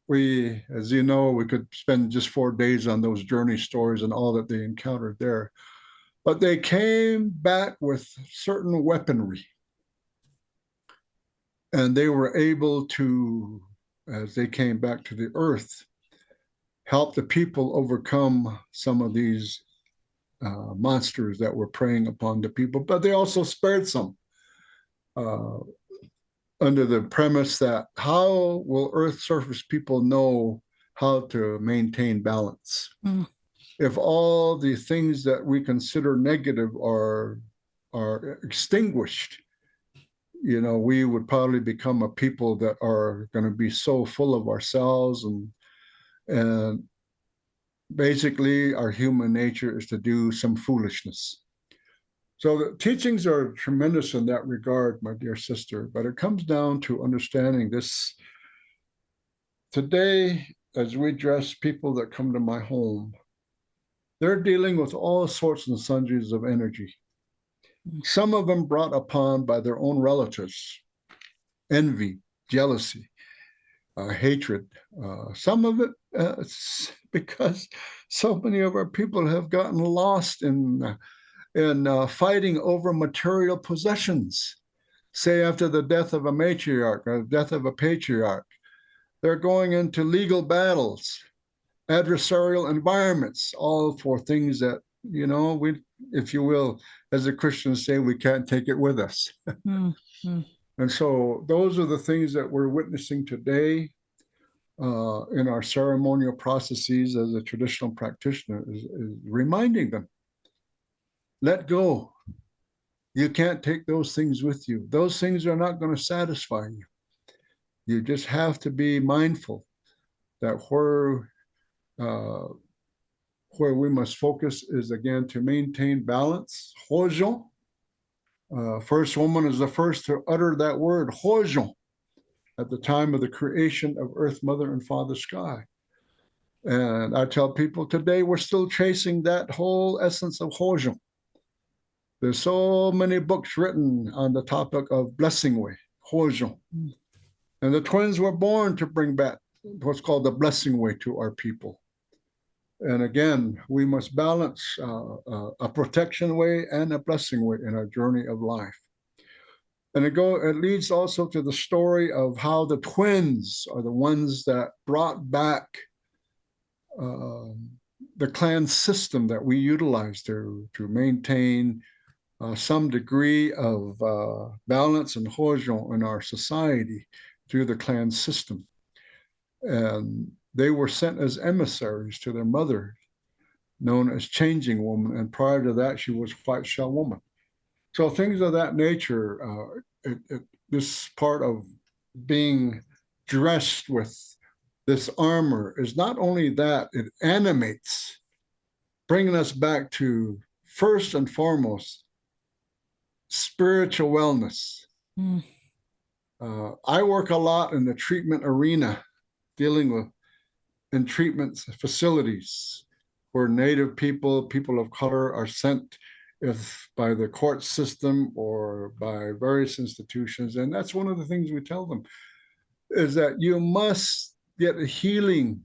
we, as you know, we could spend just 4 days on those journey stories and all that they encountered there. But they came back with certain weaponry. And they were able to, as they came back to the earth, help the people overcome some of these monsters that were preying upon the people. But they also spared some. Under the premise that how will Earth surface people know how to maintain balance? If all the things that we consider negative are extinguished, we would probably become a people that are going to be so full of ourselves, and basically our human nature is to do some foolishness. So the teachings are tremendous in that regard, my dear sister, but it comes down to understanding this. Today, as we dress people that come to my home, they're dealing with all sorts and sundries of energy. Some of them brought upon by their own relatives, envy, jealousy, hatred. Some of it because so many of our people have gotten lost in fighting over material possessions. Say after the death of a matriarch or the death of a patriarch, they're going into legal battles, adversarial environments, all for things that, we, if you will, as the Christians say, we can't take it with us. Mm-hmm. And so those are the things that we're witnessing today in our ceremonial processes as a traditional practitioner, is reminding them, let go. You can't take those things with you. Those things are not going to satisfy you. You just have to be mindful that where we must focus is, again, to maintain balance. Hojon. First woman is the first to utter that word, Hojon, at the time of the creation of Earth, Mother, and Father Sky. And I tell people today we're still chasing that whole essence of Hojon. There's so many books written on the topic of blessing way, Hojon. And the twins were born to bring back what's called the blessing way to our people. And again, we must balance a protection way and a blessing way in our journey of life. And it leads also to the story of how the twins are the ones that brought back the clan system that we utilize to maintain some degree of balance and hojon in our society through the clan system. And they were sent as emissaries to their mother, known as Changing Woman. And prior to that, she was White Shell Woman. So things of that nature, this part of being dressed with this armor is not only that, it animates, bringing us back to, first and foremost, spiritual wellness. I work a lot in the treatment arena, dealing with in treatment facilities where Native people of color are sent by the court system or by various institutions. And that's one of the things we tell them, is that you must get a healing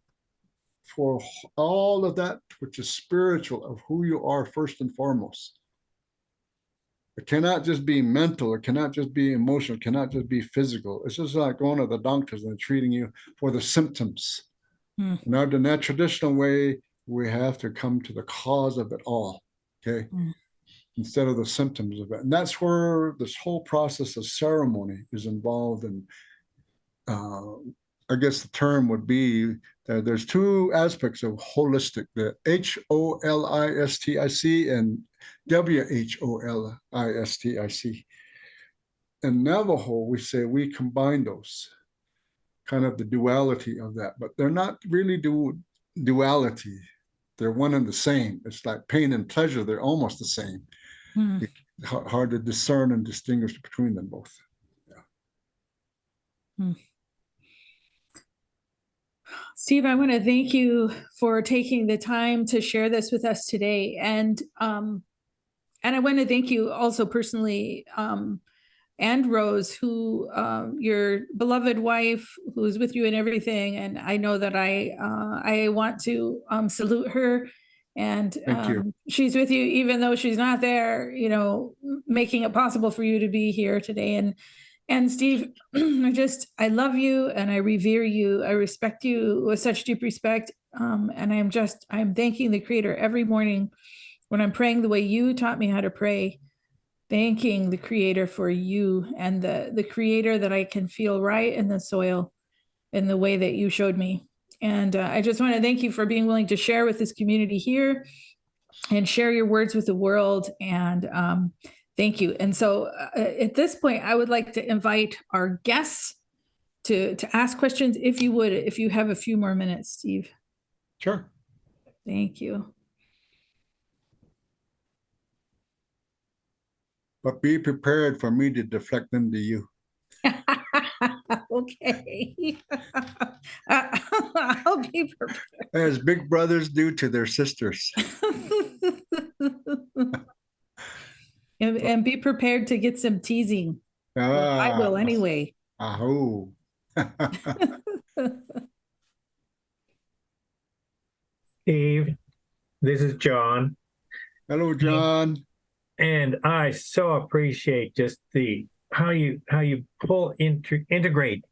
for all of that which is spiritual, of who you are first and foremost. It cannot just be mental, it cannot just be emotional, it cannot just be physical. It's just like going to the doctors and treating you for the symptoms. Now, in that traditional way, we have to come to the cause of it all, okay? Instead of the symptoms of it. And that's where this whole process of ceremony is involved in. I guess the term would be that there's two aspects of holistic, the holistic and wholistic. In Navajo, we say we combine those, kind of the duality of that, but they're not really duality. They're one and the same. It's like pain and pleasure. They're almost the same. Hard to discern and distinguish between them both. Yeah. Steve, I want to thank you for taking the time to share this with us today. And I want to thank you also personally and Rose, who your beloved wife, who's with you and everything. And I know that I want to salute her, and Thank you. she's with you even though she's not there. Making it possible for you to be here today. And Steve, I love you and I revere you. I respect you with such deep respect. And I'm thanking the Creator every morning when I'm praying the way you taught me how to pray, thanking the Creator for you and the Creator that I can feel right in the soil in the way that you showed me. And I just want to thank you for being willing to share with this community here and share your words with the world. And thank you. And so at this point, I would like to invite our guests to ask questions, if you have a few more minutes, Steve. Sure. Thank you. But be prepared for me to deflect them to you. Okay. I'll be prepared. As big brothers do to their sisters. And be prepared to get some teasing. Well, I will anyway. Aho. Steve, this is John. Hello, John. And I so appreciate just how you integrate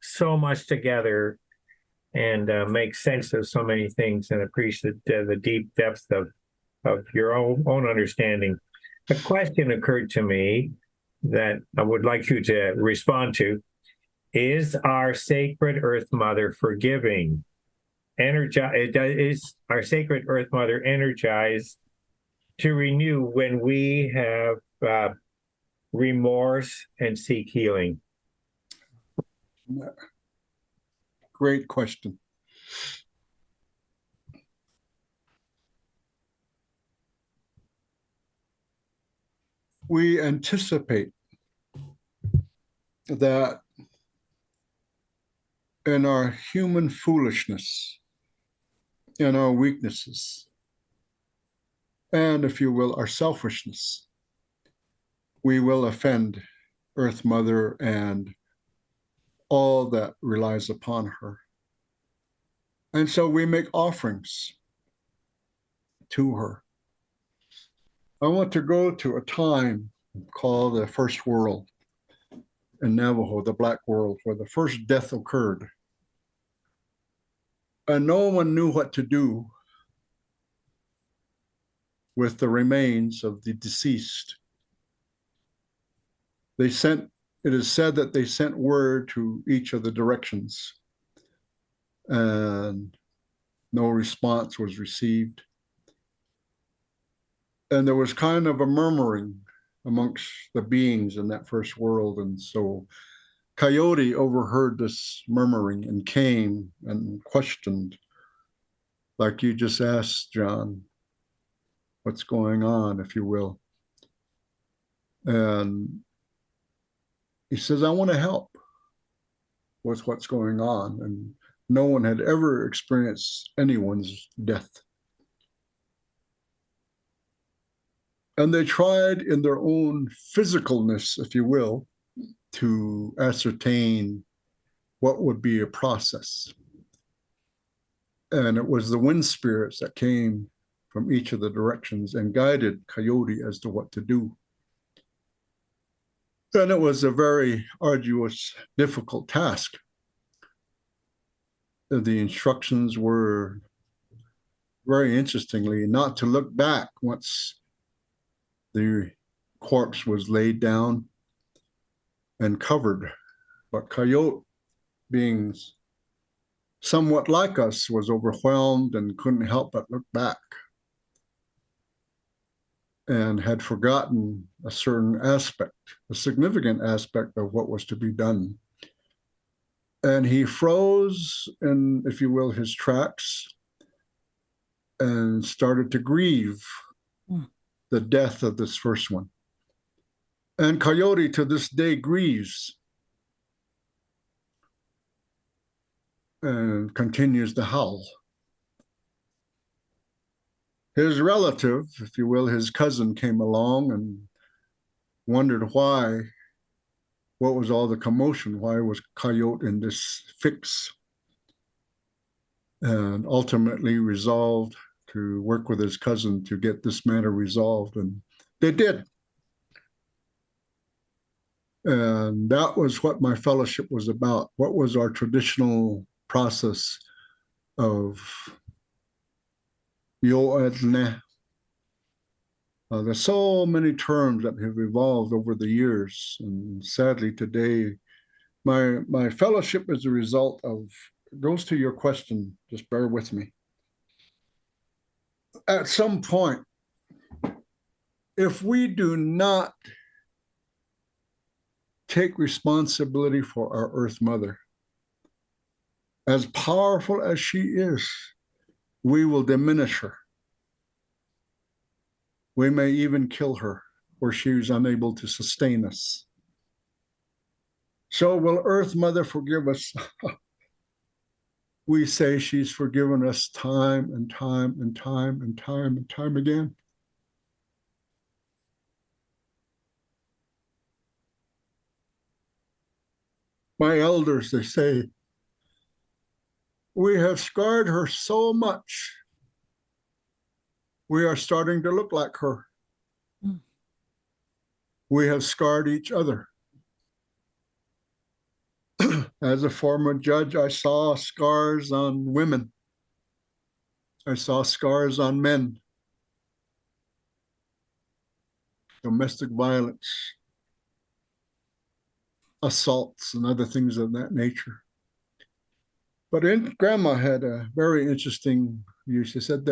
so much together and make sense of so many things, and appreciate the deep depth of your own understanding. A question occurred to me that I would like you to respond to. Is our sacred Earth Mother forgiving? Is our sacred Earth Mother energized to renew when we have remorse and seek healing? Great question. We anticipate that in our human foolishness, in our weaknesses, and, if you will, our selfishness, we will offend Earth Mother and all that relies upon her. And so we make offerings to her. I want to go to a time called the First World in Navajo, the Black World, where the first death occurred. And no one knew what to do with the remains of the deceased. It is said that they sent word to each of the directions, and no response was received. And there was kind of a murmuring amongst the beings in that first world. And so Coyote overheard this murmuring and came and questioned, like you just asked, John, what's going on, if you will. And he says, I want to help with what's going on. And no one had ever experienced anyone's death. And they tried in their own physicalness, if you will, to ascertain what would be a process. And it was the wind spirits that came from each of the directions and guided Coyote as to what to do. And it was a very arduous, difficult task. The instructions were, very interestingly, not to look back once the corpse was laid down and covered. But Coyote, being somewhat like us, was overwhelmed and couldn't help but look back, and had forgotten a certain aspect, a significant aspect of what was to be done. And he froze in, if you will, his tracks and started to grieve the death of this first one. And Coyote to this day grieves and continues to howl. His relative, if you will, his cousin, came along and wondered why what was all the commotion? Why was Coyote in this fix? And ultimately resolved to work with his cousin to get this matter resolved. And they did. And that was what my fellowship was about. What was our traditional process of Yo'edne? There's so many terms that have evolved over the years. And sadly today, my fellowship is a result of, goes to your question, just bear with me. At some point, if we do not take responsibility for our Earth Mother, as powerful as she is, we will diminish her. We may even kill her, or she is unable to sustain us. So will Earth Mother forgive us? We say she's forgiven us time and time and time and time and time again. My elders, they say, we have scarred her so much, we are starting to look like her. We have scarred each other. As a former judge, I saw scars on women. I saw scars on men. Domestic violence, assaults, and other things of that nature. But Grandma had a very interesting view. She said,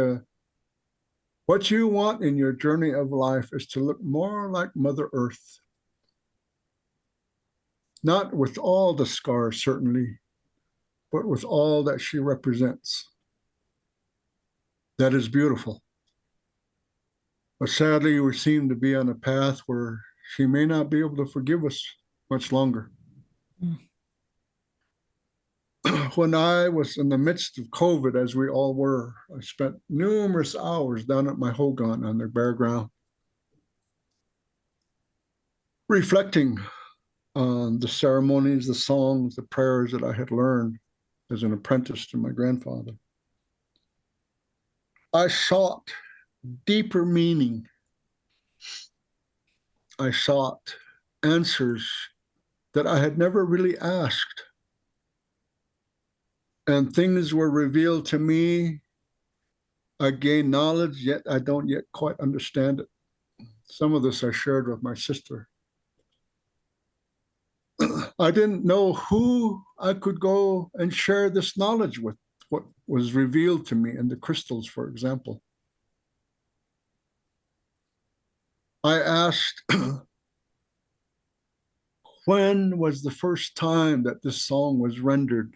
what you want in your journey of life is to look more like Mother Earth. Not with all the scars, certainly, but with all that she represents. That is beautiful. But sadly, we seem to be on a path where she may not be able to forgive us much longer. When I was in the midst of COVID, as we all were, I spent numerous hours down at my hogan on the bare ground, reflecting on the ceremonies, the songs, the prayers that I had learned as an apprentice to my grandfather. I sought deeper meaning. I sought answers that I had never really asked. And things were revealed to me. I gained knowledge, yet I don't yet quite understand it. Some of this I shared with my sister. I didn't know who I could go and share this knowledge with, what was revealed to me in the crystals, for example. I asked, when was the first time that this song was rendered?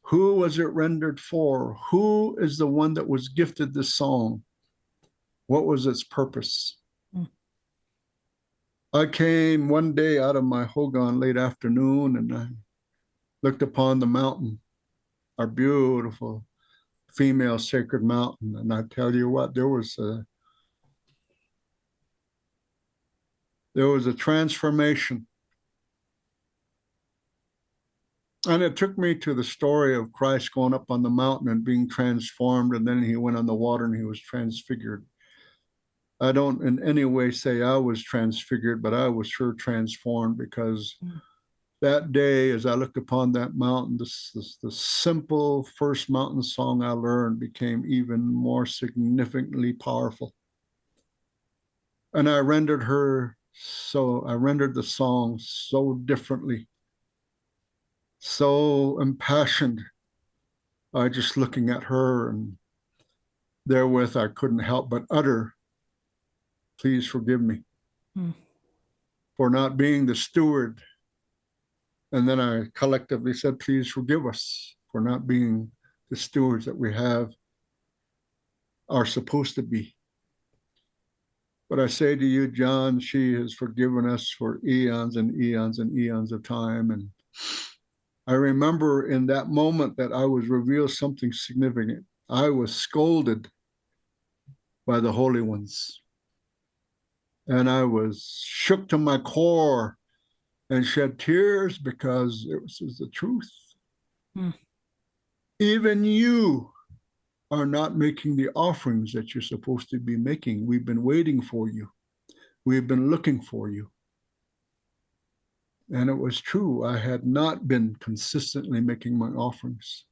Who was it rendered for? Who is the one that was gifted this song? What was its purpose? I came one day out of my hogan late afternoon and I looked upon the mountain, our beautiful female sacred mountain. And I tell you what, there was a transformation. And it took me to the story of Christ going up on the mountain and being transformed, and then he went on the water and he was transfigured. I don't in any way say I was transfigured, but I was sure transformed, because that day, as I looked upon that mountain, the simple first mountain song I learned became even more significantly powerful. And I rendered the song so differently, so impassioned. I just looking at her, and therewith I couldn't help but utter, please forgive me for not being the steward. And then I collectively said, please forgive us for not being the stewards that we are supposed to be. But I say to you, John, she has forgiven us for eons and eons and eons of time. And I remember in that moment that I was revealed something significant. I was scolded by the holy ones. And I was shook to my core. and shed tears because it was the truth. Hmm. Even you are not making the offerings that you're supposed to be making. We've been waiting for you. We've been looking for you. And it was true. I had not been consistently making my offerings.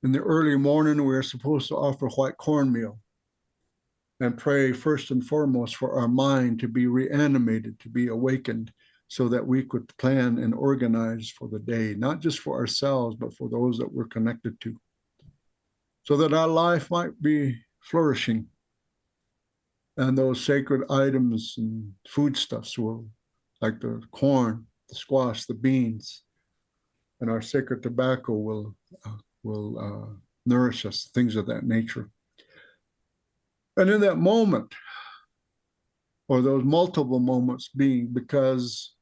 In the early morning, we were supposed to offer white cornmeal and pray first and foremost for our mind to be reanimated, to be awakened, so that we could plan and organize for the day, not just for ourselves, but for those that we're connected to, so that our life might be flourishing. And those sacred items and foodstuffs will, like the corn, the squash, the beans, and our sacred tobacco will nourish us, things of that nature. And in that moment, or those multiple moments being, because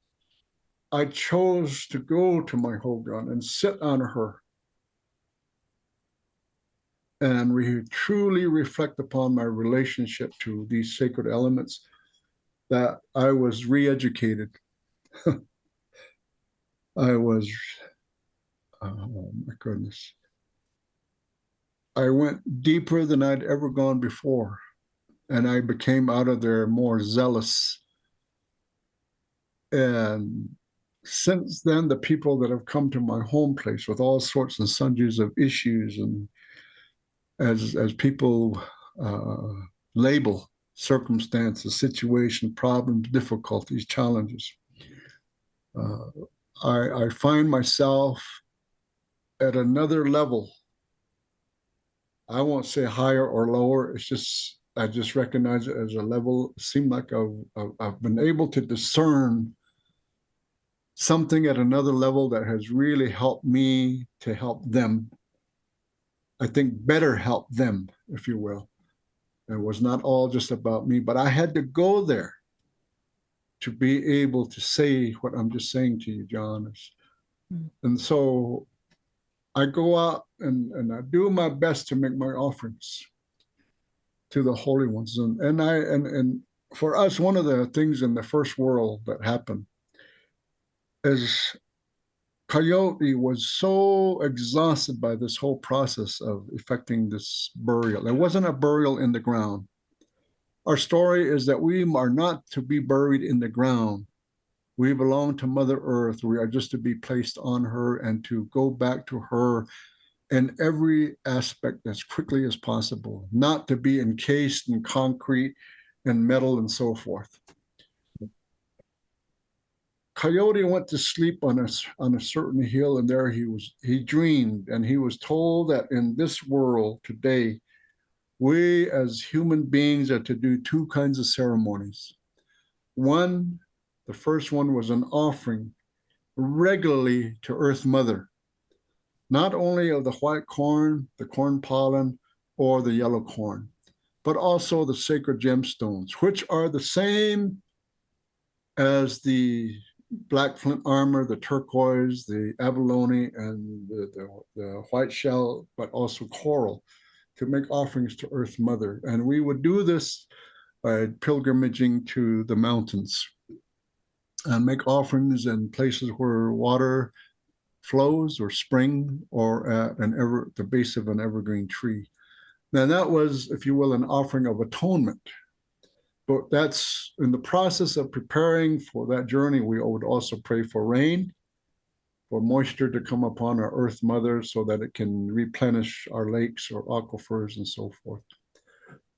I chose to go to my Hogan and sit on her and truly reflect upon my relationship to these sacred elements, that I was re-educated. I was, oh my goodness. I went deeper than I'd ever gone before, and I became out of there more zealous. And since then, the people that have come to my home place with all sorts and sundries of issues, and as people label circumstances, situation, problems, difficulties, challenges, I find myself at another level. I won't say higher or lower. It's just, I just recognize it as a level. It seemed like I've been able to discern something at another level that has really helped me to help them. I think better help them, if you will. It was not all just about me, but I had to go there to be able to say what I'm just saying to you, John. And so I go out and I do my best to make my offerings to the holy ones. And for us, one of the things in the first world that happened is Coyote was so exhausted by this whole process of effecting this burial. It wasn't a burial in the ground. Our story is that we are not to be buried in the ground. We belong to Mother Earth. We are just to be placed on her and to go back to her in every aspect as quickly as possible, not to be encased in concrete and metal and so forth. Coyote went to sleep on a certain hill, and there he dreamed, and he was told that in this world today, we as human beings are to do two kinds of ceremonies. One, the first one was an offering regularly to Earth Mother, not only of the white corn, the corn pollen, or the yellow corn, but also the sacred gemstones, which are the same as the black flint armor, the turquoise, the abalone, and the white shell, but also coral, to make offerings to Earth Mother. And we would do this by pilgrimaging to the mountains and make offerings in places where water flows or spring, or at the base of an evergreen tree. Now that was, if you will, an offering of atonement. But that's in the process of preparing for that journey. We would also pray for rain, for moisture to come upon our Earth Mother so that it can replenish our lakes or aquifers and so forth.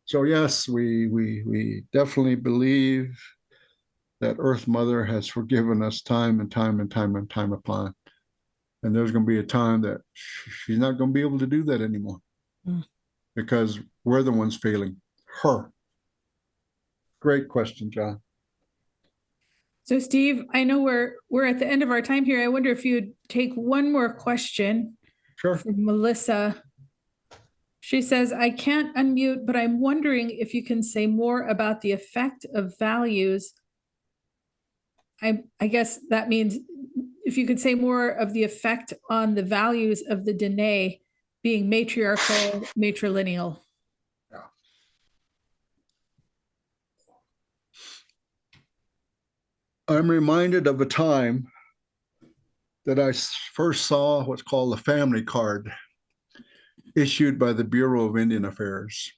So yes, we definitely believe that Earth Mother has forgiven us time and time and time and time upon. And there's going to be a time that she's not going to be able to do that anymore, because we're the ones failing her. Great question, John. So, Steve, I know we're at the end of our time here. I wonder if you'd take one more question. Sure. From Melissa. She says, I can't unmute, but I'm wondering if you can say more about the effect of values. I guess that means if you could say more of the effect on the values of the Diné being matriarchal, matrilineal. I'm reminded of a time that I first saw what's called the family card issued by the Bureau of Indian Affairs.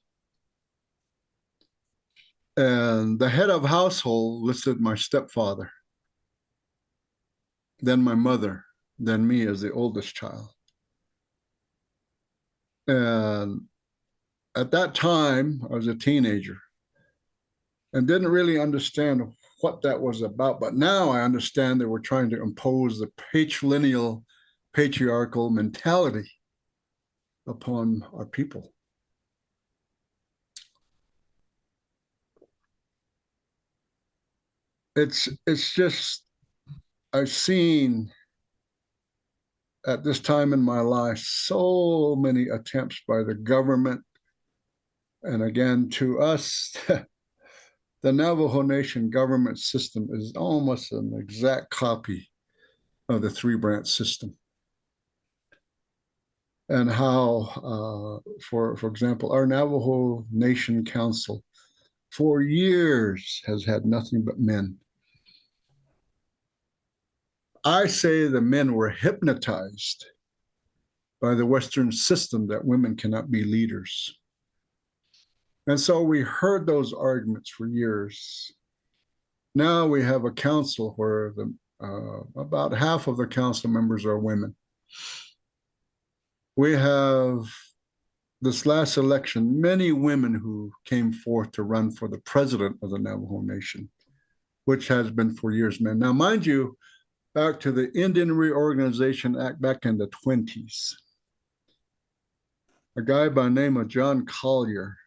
And the head of household listed my stepfather, then my mother, then me as the oldest child. And at that time, I was a teenager and didn't really understand what that was about. But now I understand they were trying to impose the patrilineal, patriarchal mentality upon our people. It's just, I've seen at this time in my life so many attempts by the government, and again to us, the Navajo Nation government system is almost an exact copy of the three-branch system. And how, for example, our Navajo Nation Council for years has had nothing but men. I say the men were hypnotized by the Western system that women cannot be leaders. And so we heard those arguments for years. Now we have a council where about half of the council members are women. We have, this last election, many women who came forth to run for the president of the Navajo Nation, which has been for years men. Now, mind you, back to the Indian Reorganization Act back in the 20s, a guy by the name of John Collier,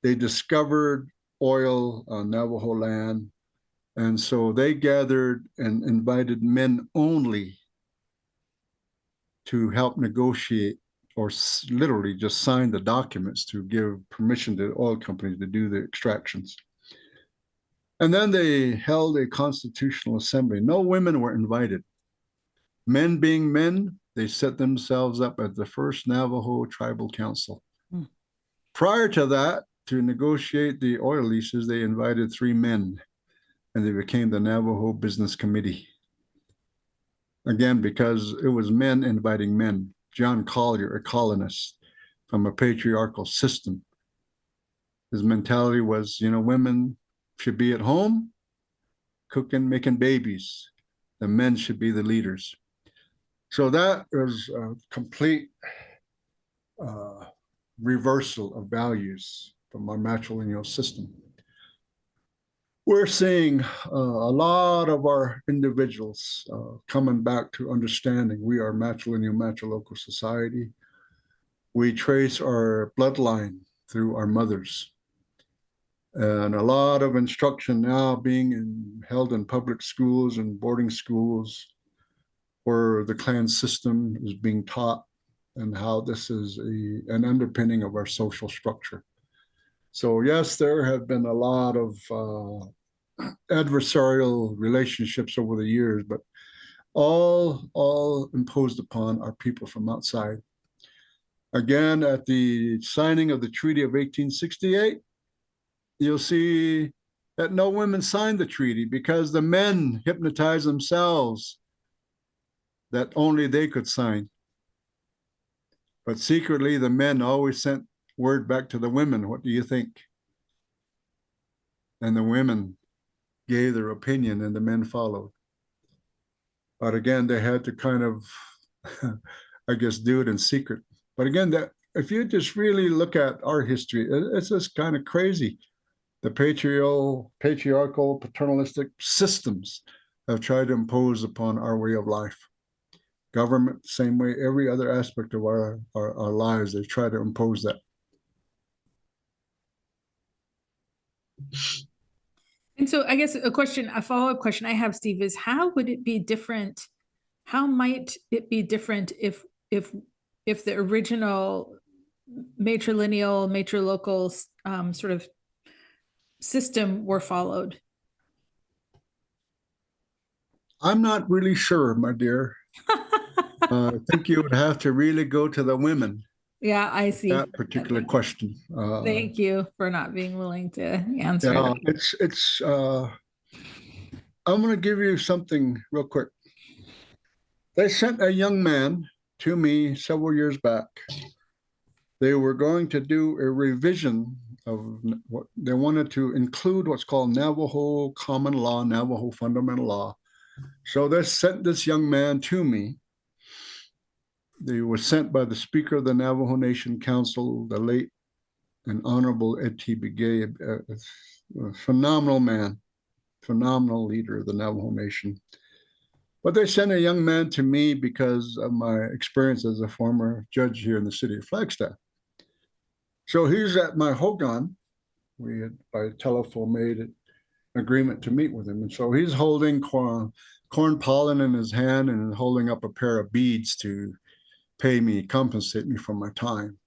they discovered oil on Navajo land. And so they gathered and invited men only to help negotiate or literally just sign the documents to give permission to oil companies to do the extractions. And then they held a constitutional assembly. No women were invited. Men being men, they set themselves up as the first Navajo tribal council. Prior to that, to negotiate the oil leases, they invited 3 men, and they became the Navajo Business Committee. Again, because it was men inviting men. John Collier, a colonist from a patriarchal system. His mentality was, women should be at home, cooking, making babies. The men should be the leaders. So that was a complete reversal of values from our matrilineal system. We're seeing a lot of our individuals coming back to understanding we are matrilineal, matrilocal society. We trace our bloodline through our mothers. And a lot of instruction now being held in public schools and boarding schools where the clan system is being taught and how this is an underpinning of our social structure. So yes, there have been a lot of adversarial relationships over the years, but all imposed upon our people from outside. Again, at the signing of the Treaty of 1868, you'll see that no women signed the treaty because the men hypnotized themselves that only they could sign. But secretly, the men always sent word back to the women, what do you think? And the women gave their opinion and the men followed. But again, they had to kind of, I guess, do it in secret. But again, that if you just really look at our history, it's just kind of crazy. The patriarchal, paternalistic systems have tried to impose upon our way of life. Government, same way, every other aspect of our lives, they try to impose that. And so I guess a follow-up question I have, Steve, is how would it be different? How might it be different if the original matrilineal, matrilocal sort of system were followed? I'm not really sure, my dear. I think you would have to really go to the women. Yeah, I see. That particular question. Thank you for not being willing to answer. Yeah, it's I'm going to give you something real quick. They sent a young man to me several years back. They were going to do a revision of what they wanted to include what's called Navajo common law, Navajo fundamental law. So they sent this young man to me. They were sent by the Speaker of the Navajo Nation Council, the late and Honorable Ed T. Begay, a phenomenal man, phenomenal leader of the Navajo Nation. But they sent a young man to me because of my experience as a former judge here in the city of Flagstaff. So he's at my hogan. We had by telephone made an agreement to meet with him. And so he's holding corn pollen in his hand and holding up a pair of beads to pay me, compensate me for my time.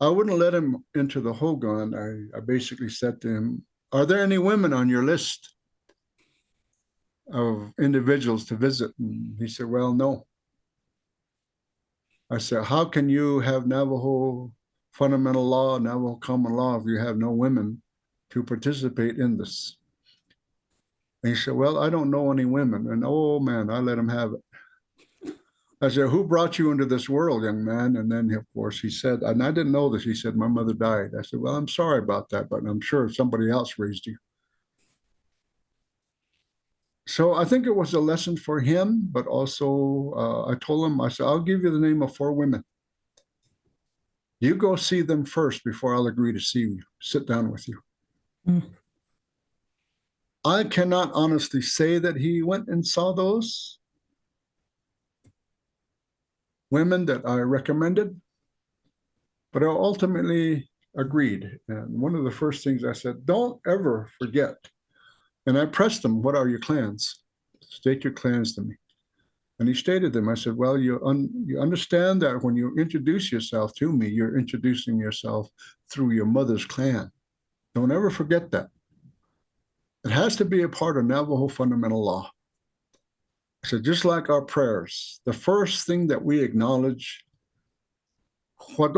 I wouldn't let him into the hogan. I basically said to him, are there any women on your list of individuals to visit? And he said, well, no. I said, how can you have Navajo fundamental law, Navajo common law, if you have no women to participate in this? And he said, well, I don't know any women. And oh man, I let him have it. I said, who brought you into this world, young man? And then, of course, he said, and I didn't know this, he said, my mother died. I said, well, I'm sorry about that, but I'm sure somebody else raised you. So I think it was a lesson for him, but also I told him, I said, I'll give you the name of 4 women. You go see them first before I'll agree to see you, sit down with you. Mm. I cannot honestly say that he went and saw those women that I recommended, but I ultimately agreed. And one of the first things I said, don't ever forget. And I pressed him, what are your clans? State your clans to me. And he stated them. I said, well, you understand that when you introduce yourself to me, you're introducing yourself through your mother's clan. Don't ever forget that. It has to be a part of Navajo fundamental law. I said, just like our prayers, the first thing that we acknowledge, from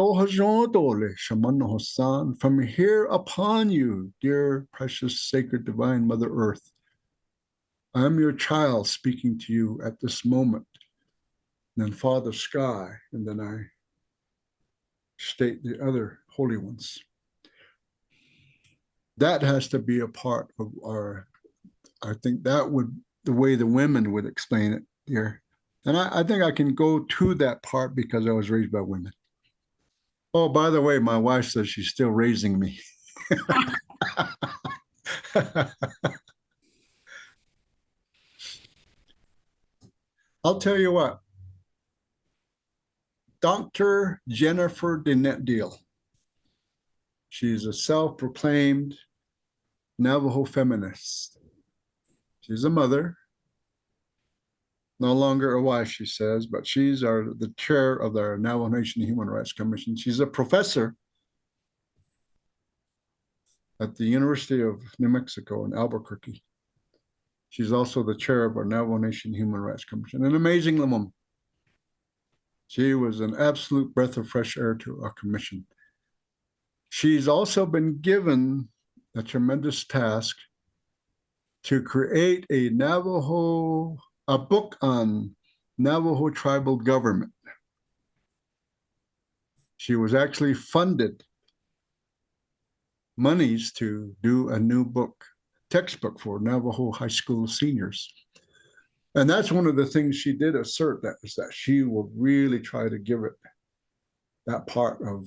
here upon you, dear, precious, sacred, divine Mother Earth, I am your child speaking to you at this moment. And then Father Sky, and then I state the other holy ones. That has to be a part of our, I think that would, the way the women would explain it here. And I think I can go to that part because I was raised by women. Oh, by the way, my wife says she's still raising me. I'll tell you what, Dr. Jennifer Diné, she's a self-proclaimed Navajo feminist. She's a mother, no longer a wife, she says, but she's the chair of the Navajo Nation Human Rights Commission. She's a professor at the University of New Mexico in Albuquerque. She's also the chair of our Navajo Nation Human Rights Commission, an amazing woman. She was an absolute breath of fresh air to our commission. She's also been given a tremendous task to create a book on Navajo tribal government. She was actually funded monies to do a new book, textbook for Navajo high school seniors. And that's one of the things she did assert, that is that she will really try to give it that part of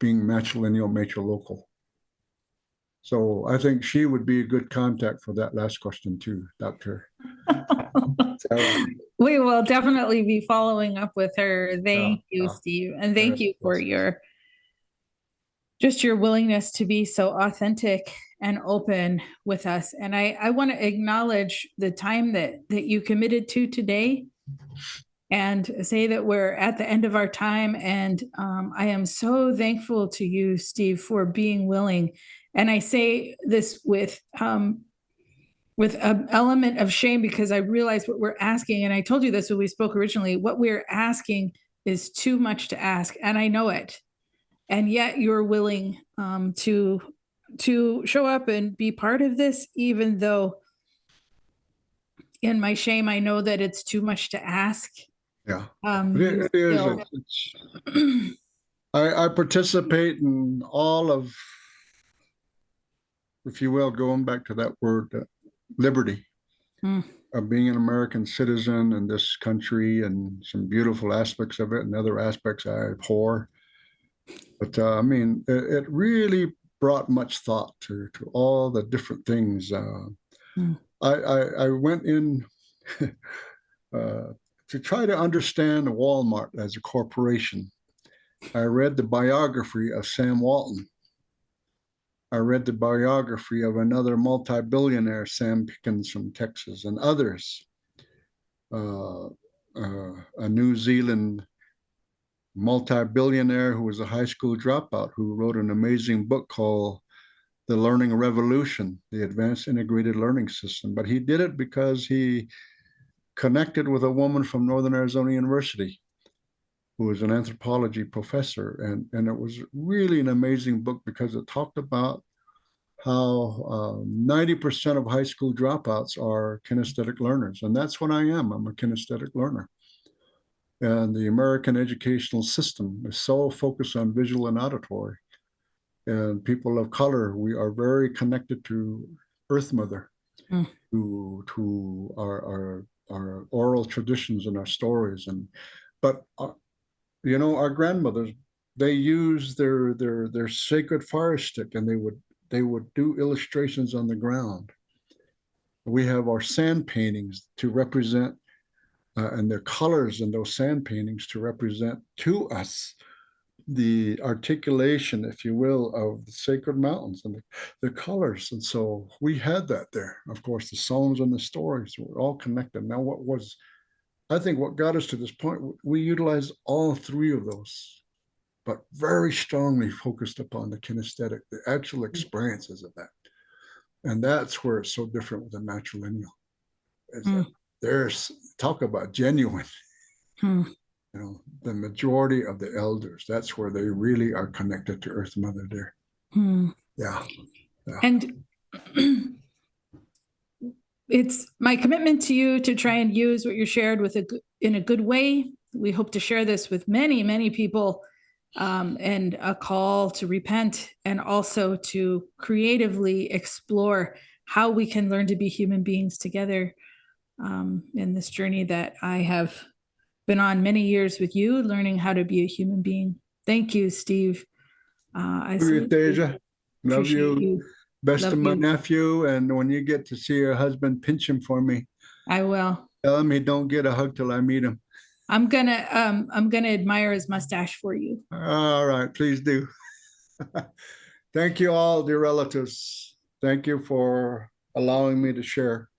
being matrilineal, matrilocal. So I think she would be a good contact for that last question too, Doctor. We will definitely be following up with her. Thank you, Steve. And thank you for your willingness to be so authentic and open with us. And I want to acknowledge the time that you committed to today and say that we're at the end of our time. And I am so thankful to you, Steve, for being willing. And I say this with an element of shame because I realize what we're asking. And I told you this when we spoke originally, what we're asking is too much to ask. And I know it. And yet you're willing to show up and be part of this, even though in my shame, I know that it's too much to ask. Yeah, You it is. still- I participate in all of, if you will, going back to that word, liberty, Mm. of being an American citizen in this country, and some beautiful aspects of it and other aspects I abhor. But I mean, it really brought much thought to all the different things. I went in to try to understand Walmart as a corporation. I read the biography of Sam Walton. I read the biography of another multi-billionaire, Sam Pickens from Texas, and others. A New Zealand multi-billionaire who was a high school dropout who wrote an amazing book called The Learning Revolution, the Advanced Integrated Learning System. But he did it because he connected with a woman from Northern Arizona University who was an anthropology professor. And it was really an amazing book because it talked about how 90% of high school dropouts are kinesthetic learners. And that's what I am. I'm a kinesthetic learner. And the American educational system is so focused on visual and auditory. And people of color, we are very connected to Earth Mother, to our oral traditions and our stories. But our grandmothers, they used their sacred fire stick, and they would do illustrations on the ground. We have our sand paintings to represent, and their colors in those sand paintings to represent to us the articulation, if you will, of the sacred mountains and the colors. And so we had that there. Of course, the songs and the stories were all connected. Now, I think what got us to this point, we utilized all three of those, but very strongly focused upon the kinesthetic, the actual experiences of that. And that's where it's so different with the matrilineal. There's talk about genuine. The majority of the elders, that's where they really are connected to Earth Mother there. Yeah. And it's my commitment to you to try and use what you shared in a good way. We hope to share this with many, many people, and a call to repent, and also to creatively explore how we can learn to be human beings together, in this journey that I have been on many years with you, learning how to be a human being. Thank you, Steve. I love you, Deja. Love you. Best Love of my you. nephew. And when you get to see your husband, pinch him for me. I will. Tell him he don't get a hug till I meet him. I'm gonna admire his mustache for you. All right, please do. Thank you all, dear relatives. Thank you for allowing me to share.